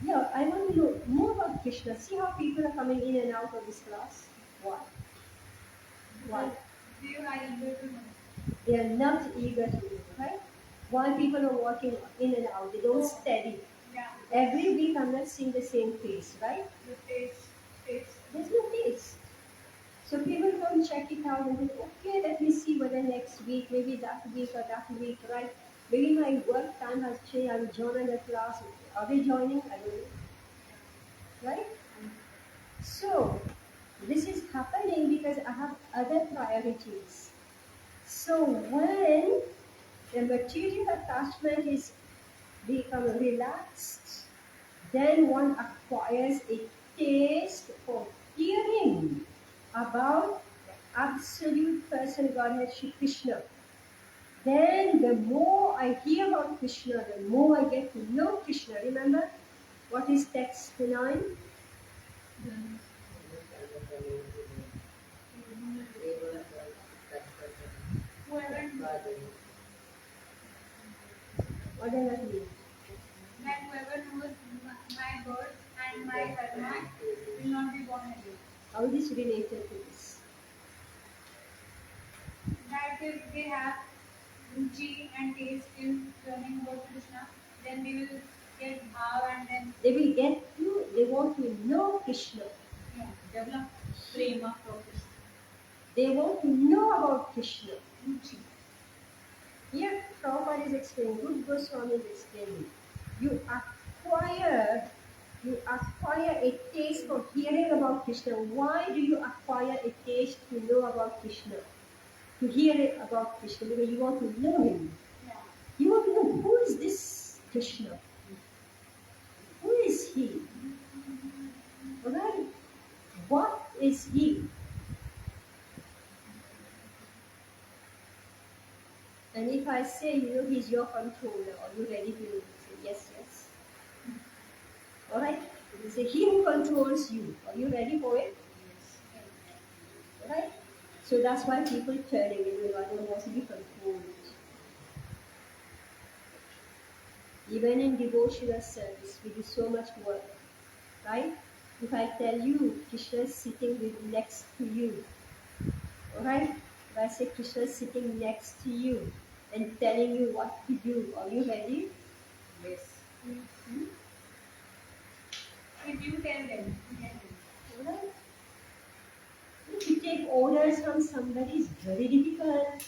Yeah, I want to know more about Krishna. See how people are coming in and out of this class? Why? Why? They are eager to know. They are not eager to know, right? Why people are walking in and out? They don't study. Yeah. Every week I'm not seeing the same face, right? The taste. There's no taste. So people come check it out and think, okay, let me see whether next week, maybe that week or that week, right? Maybe my work time has changed, I will join another class. Are they joining? I don't know. Right? So this is happening because I have other priorities. So when the material attachment is become relaxed, then one acquires a taste for hearing about the absolute person Godhead Shri Krishna. Then the more I hear about Krishna, the more I get to know Krishna. Remember what is text 9? Whoever What does that mean? that whoever knows my birth and my karma will not be born again. How is this related to this? That if they have ruchi and taste in learning about Krishna, then they will get bhav and then They want to know Krishna. yeah, Develop prema for Krishna. They want to know about Krishna. ruchi. Here, Prabhupada is explaining, Rupa Goswami is explaining. You acquire a taste for hearing about Krishna. Why do you acquire a taste to know about Krishna? To hear it about Krishna? Because you want to know him. Yeah. You want to know who is this Krishna? Who is he? Alright? What is he? And if I say, he's your controller, are you ready to say yes, yes? Alright? You say, he who controls you. Are you ready for it? Alright? So that's why people turn away. I don't want to be controlled. Even in devotional service, we do so much work. Right? If I tell you, Krishna is sitting next to you. Alright? If I say Krishna is sitting next to you and telling you what to do, are you ready? Yes. Hmm? If you tell them, Alright? If you take orders from somebody is very difficult,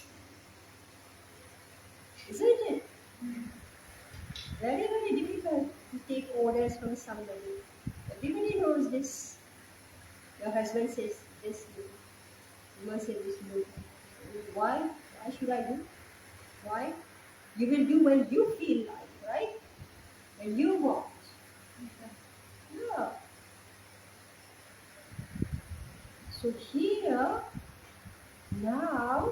isn't it? Very, very difficult to take orders from somebody. Everybody knows this. Your husband says this, you must say this. No. Why? Why should I do? Why? You will do when you feel like, right? When you want. Yeah. So here, now,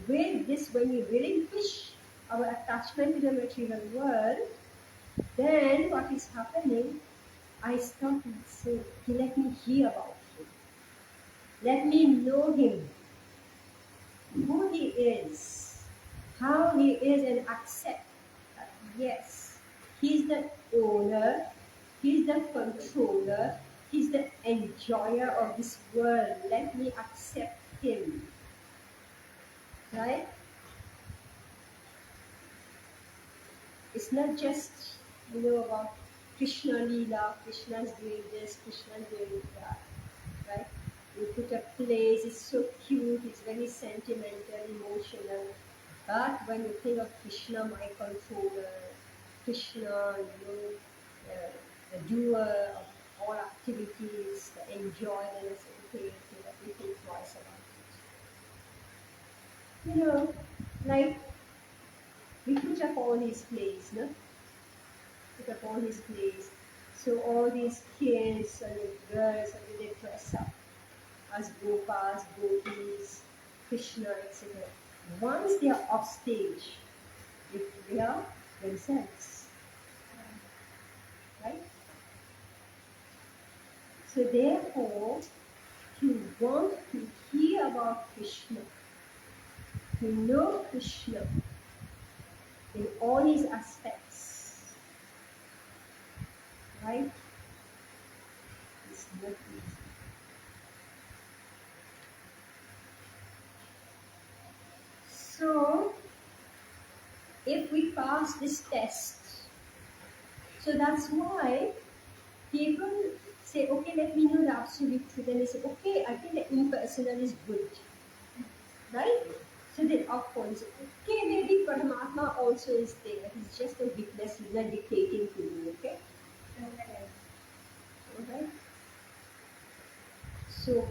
with this, when we relinquish our attachment to the material world, then what is happening? I start to say, okay, let me hear about him. Let me know him, who he is, how he is, and accept that yes, he's the owner, he's the controller, he's the enjoyer of this world. Let me accept him. Right? It's not just, about Krishna Leela, Krishna's doing this, Krishna's doing that. Right? You put a place, it's so cute, it's very sentimental, emotional. But when you think of Krishna, my controller, Krishna, the doer of all activities, the enjoyer, and everything, we think twice about it. Like we put up all his plays, no? Put up all his plays. So all these kids and the girls, they dress up as gopas, gopis, Krishna, etc. Once they are off stage, they are themselves. Right? So therefore, to want to hear about Krishna, to know Krishna in all his aspects, right? It's not easy. So, if we pass this test, so that's why people say, okay, let me know the absolute truth. And they say, okay, I think the impersonal is good. Right? So they opt for it. Okay, maybe Paramatma also is there. He's just a witness, he's not dictating to you, okay? Alright? So,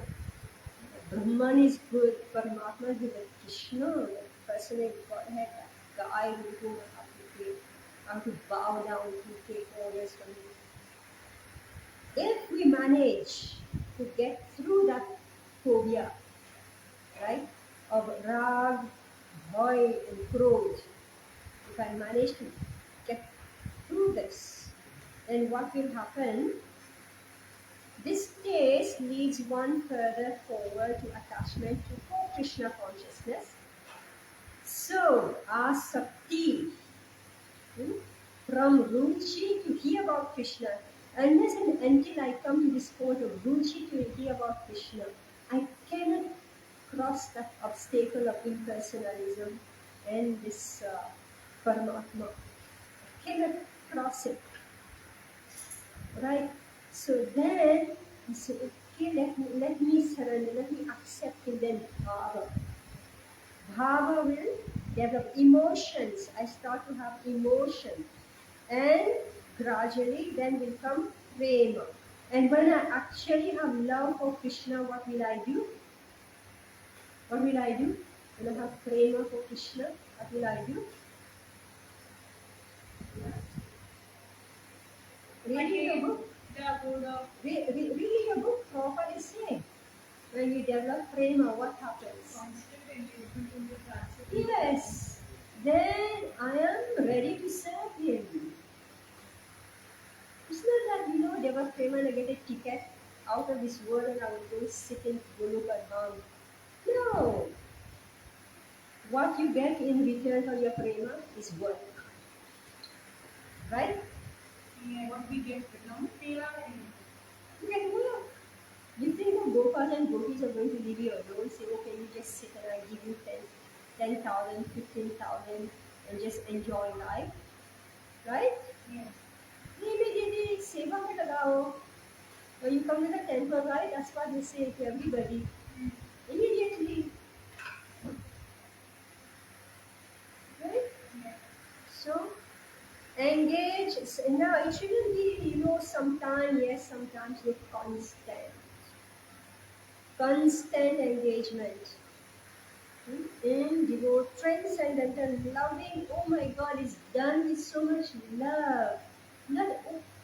Brahman is good, Paramatma is good, but Krishna, the personal Godhead, the I whom I have to bow down to take orders from him. If we manage to get through that phobia, right, of rag, bhai, and krodh, if I manage to get through this, then what will happen? This case leads one further forward to attachment to Krishna consciousness. So, asakti, from ruchi to hear about Krishna, unless and until I come to this point of ruchi to hear about Krishna, I cannot cross that obstacle of impersonalism and this Paramatma. I cannot cross it. Right? So then, he said, okay, let me surrender, let me accept him, then bhava. Bhava will develop emotions. I start to have emotion. And gradually then will come prema. And when I actually have love for Krishna, what will I do? What will I do? When I have prema for Krishna, what will I do? Reading a book. Reading a book properly say. When you develop prema, what happens? Yes. Then I am ready to serve him. It's not that, develop prema and I get a ticket out of this world and I will go sit in Goloka Dham. No. What you get in return for your prema is work. Right? Yeah, what we get from Seva. You get work. You think the Gopas and Gopis are going to leave you alone, say, okay, you just sit and I give you 10,000, 15,000 and just enjoy life. Right? Yes. Maybe seva mein lagao. When you come to the temple, right? That's what they say to everybody. now it shouldn't be, sometime yes, sometimes with constant engagement. In devote, transcendental, loving, oh my God, is done with so much love. Not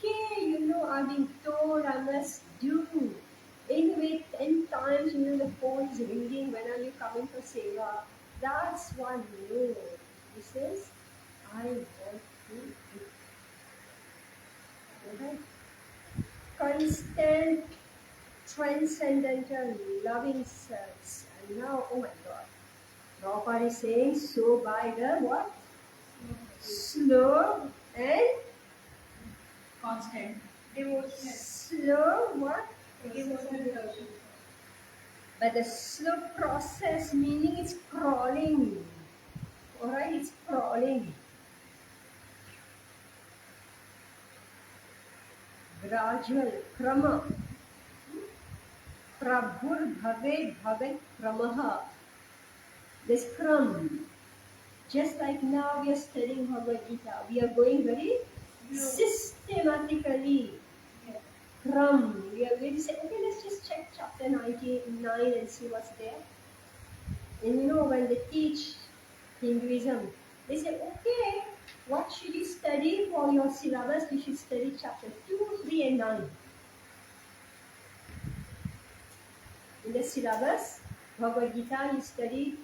okay, I've been told I must do. Anyway, 10 times, the phone is ringing, when are you coming for seva? That's one, no. This is, I want to do. Okay? Constant, transcendental, loving service. And now, oh my God. Prabhupada is saying, so by the what? Slow and Constant. Devotional. slow what? Devotional. But the slow process meaning it's crawling. Alright, it's crawling. Gradual, krama. Prabhur bhave bhavet kramaha. This kram. Just like now we are studying Bhagavad Gita, we are going very systematically. Kram. We are going to say, okay, let's just check chapter 99 and see what's there. And when they teach Hinduism, they say, okay, what should you study for your syllabus? You should study chapter 2, 3, and 9. In the syllabus, Bhagavad Gita, you study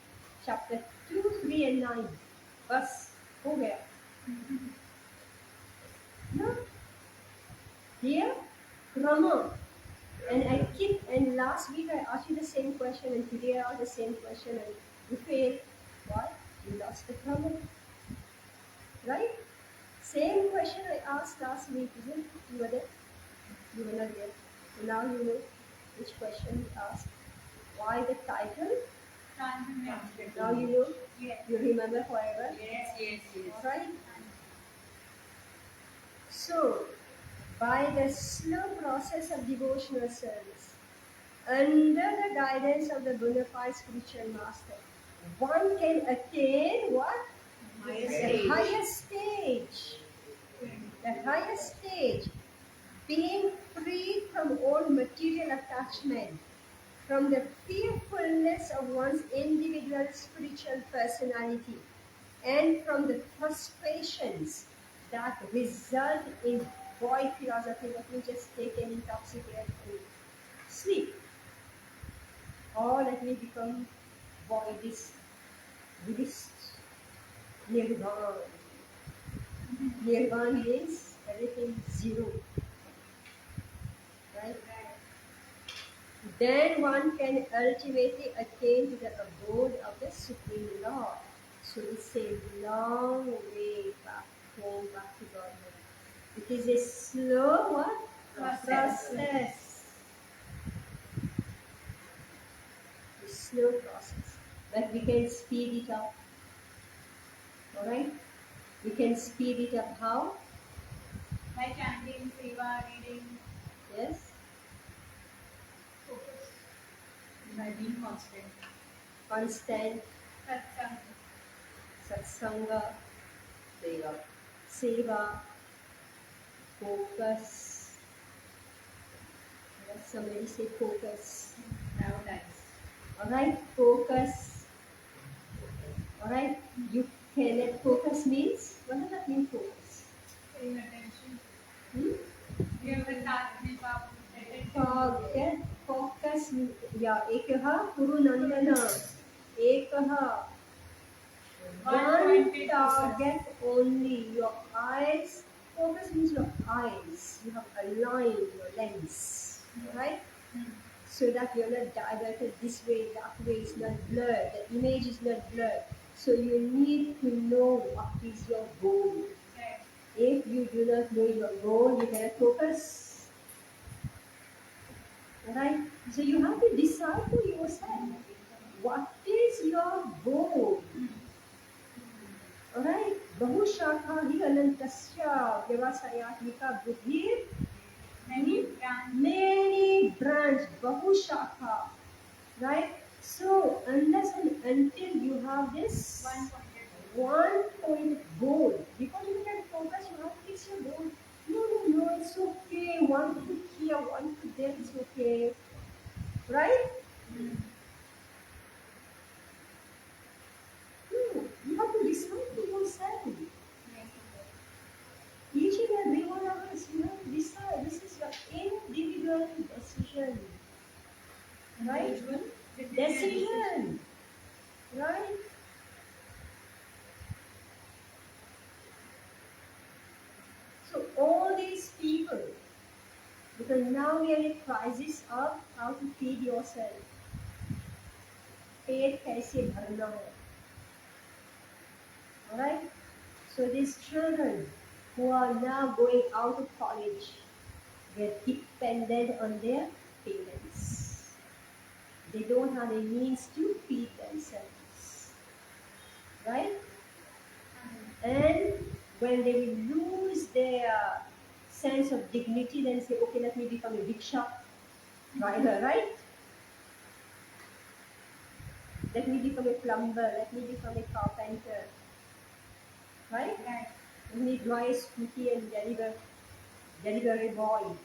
chapter 2, 3, and 9. Bas, ho gaya. No? Here, Krama. And last week I asked you the same question, and today I asked the same question, and you failed. What? You lost the Krama. Right? Same question I asked last week, isn't it? You were there? You were not there. So now you know which question we asked. Why the title? Transcendental. Now you know. Yes. You remember forever. Yes. Alright? So, by the slow process of devotional service, under the guidance of the bona fide spiritual master, one can attain what? The highest stage. The highest stage. Being free from all material attachment, from the fearfulness of one's individual spiritual personality, and from the frustrations that result in void philosophy. Let me just take an intoxicant and sleep. Or let me become voidist, Buddhist, nirvana. Nirvana means everything zero. Right? Then one can ultimately attain to the abode of the Supreme Lord. So it's a long way back home, back to Godhead. It is a slow what? Process. A slow process. But we can speed it up. Alright? We can speed it up how? By chanting, seva, reading, Yes? focus, By being constant. Constant satsang. satsanga, Seva. seva, focus. Let somebody say focus. Prioritize. Alright, focus. Alright, you can let focus means, what does that mean focus? Paying attention. Hmm? We have a task में आप attention. Forget, focus, yeah, ekah kuru nandana, ekah. One target only, your eyes. Focus means your eyes. You have aligned your lens, right? So that you're not diverted this way, that way is not blurred. The image is not blurred. So you need to know what is your goal. Right. If you do not know your goal, you cannot focus. Alright? So you have to decide for yourself. What is your goal? Alright? Bahushakha hi anantasya vyavasayatmika buddhi. Many branches. Many branch, bahushakha. Right? So unless and until you have this One pointed. one point goal, because you can focus, you have to fix your goal. decision, right? So all these people, because now we are in a crisis of how to feed yourself. पेट कैसे भरना है, alright? So these children who are now going out of college, they're dependent on their parents. They don't have the means to feed themselves, right? And when they will lose their sense of dignity, then say, okay, let me become a rickshaw driver, right? Let me become a plumber, let me become a carpenter, right? Right. Let me drive a scooty and deliver a boy,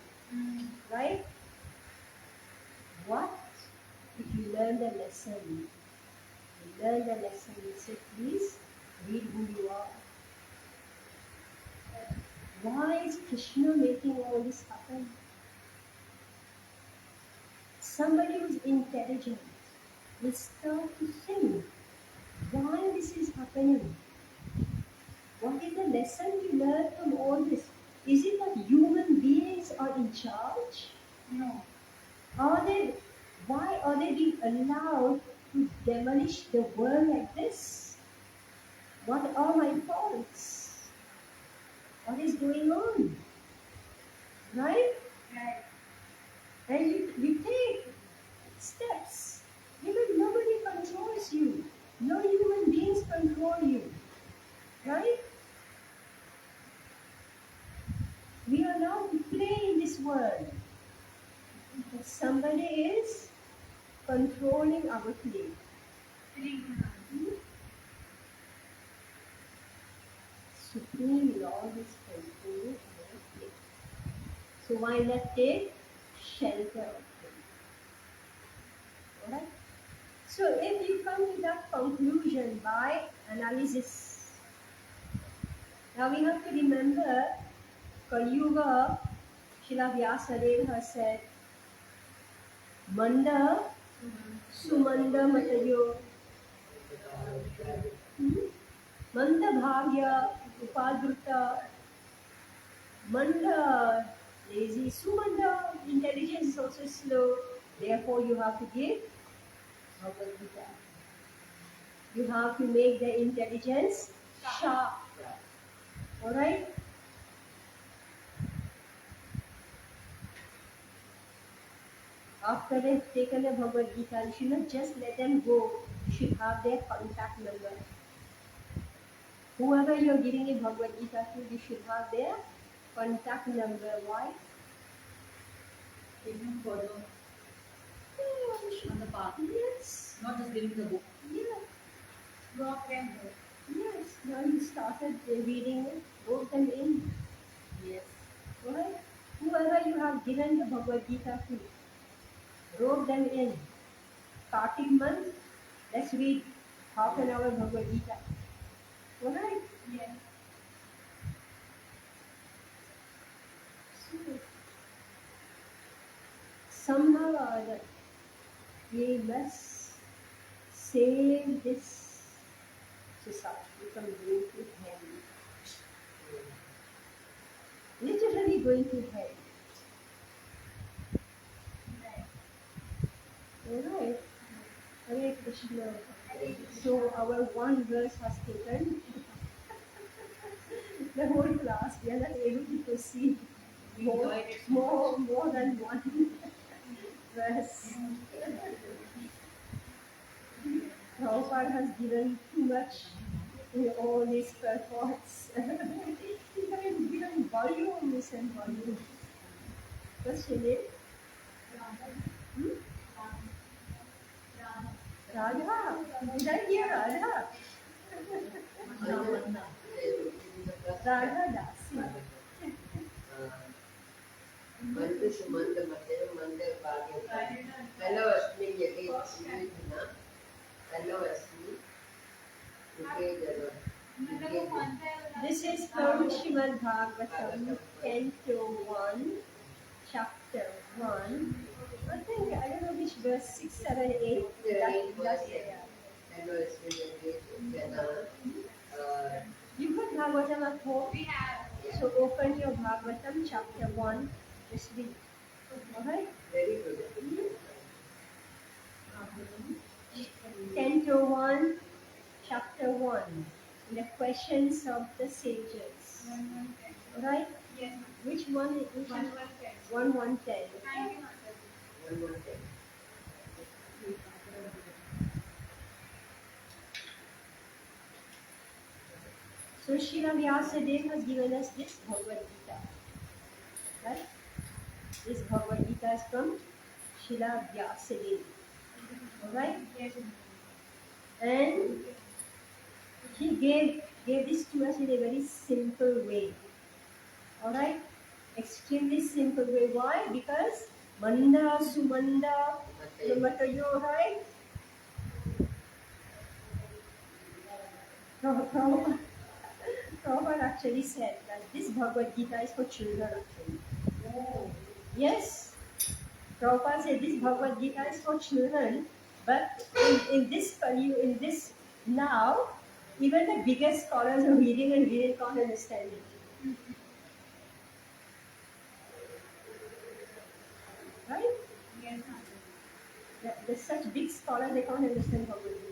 right? What if you learn the lesson? You learn the lesson, you say, please read who you are. Why is Krishna making all this happen? Somebody who's intelligent will start to think why this is happening. What is the lesson we learn from all this? Is it that human beings are in charge? No. Why are they being allowed to demolish the world like this? What are my faults? What is going on? Right? Right. And you take steps. Even nobody controls you. No human beings control you. Right? We are allowed to play in this world. But somebody is controlling our play. Supreme Lord is controlling our play. So why not take shelter of him? Alright? So if you come to that conclusion by analysis, now we have to remember Kali Yuga, Srila Vyasadeva has said, Manda, Sumanda Matayo, Manda Bhavya, Upadruta, Manda lazy, Sumanda intelligence is also slow. Therefore, you have to give Bhagavad Gita. You have to make the intelligence sharp. Alright? After they've taken the Bhagavad Gita, you should not just let them go. You should have their contact number. Whoever you're giving a Bhagavad Gita to, you should have their contact number. Why? Take them further on the path. Yes. Not just giving the book. Yeah. Walk them. Yes. Now you started reading it, wrote them in. Yes. Right? Whoever you have given the Bhagavad Gita to, wrote them in. Kartik month, let's read half an hour Bhagavad Gita. Alright? Yes. So, somehow or other, we must save this society from going to hell. Literally going to hell. Alright. Hare Krishna. So our one verse has taken the whole class. We are not able to proceed more than one verse. Prabhupada has given too much in all these purports. He has given volumes and volumes. What's your name? Hmm? Radha. Did I hear Radha? Radha Dasi. Manda Sumanda Mataya Manda Bhagya. Hello Ashmi Yagi Ashmi. Hello Ashmi. This is from Srimad Bhagavatam, Canto 1, Chapter 1, I think, I don't know which verse, 6, 7, 8. That's yeah. You got Bhagavatam at home? We have. So open your Bhagavatam, chapter 1. Just read. Alright? Very good. 10 to 1, chapter 1. The questions of the sages. 1:10. Alright? Yes, ma'am. Which one? Which 1:10. 1, 1, 10. Thank you, Mataji. 1 more thing. So Srila Vyasadeva has given us this Bhagavad Gita. Right? This Bhagavad Gita is from Srila Vyasadeva. Alright? Yes, ma'am. And he gave this to us in a very simple way. Alright? Extremely simple way. Why? Because Manda, Sumanda, Matayo, right? Prabhupada actually said that this Bhagavad Gita is for children actually. Yes. Prabhupada said this Bhagavad Gita is for children, but in this in this now, even the biggest scholars are reading and reading can't understand it. Right? Yes, ma'am. There's such big scholars they can't understand Bhagavad Gita.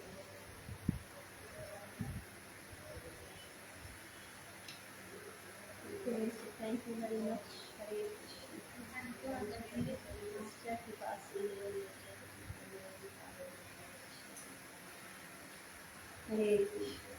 Okay, so thank you very much. Hare Krishna. Mr. Kripasi. Hare Krishna.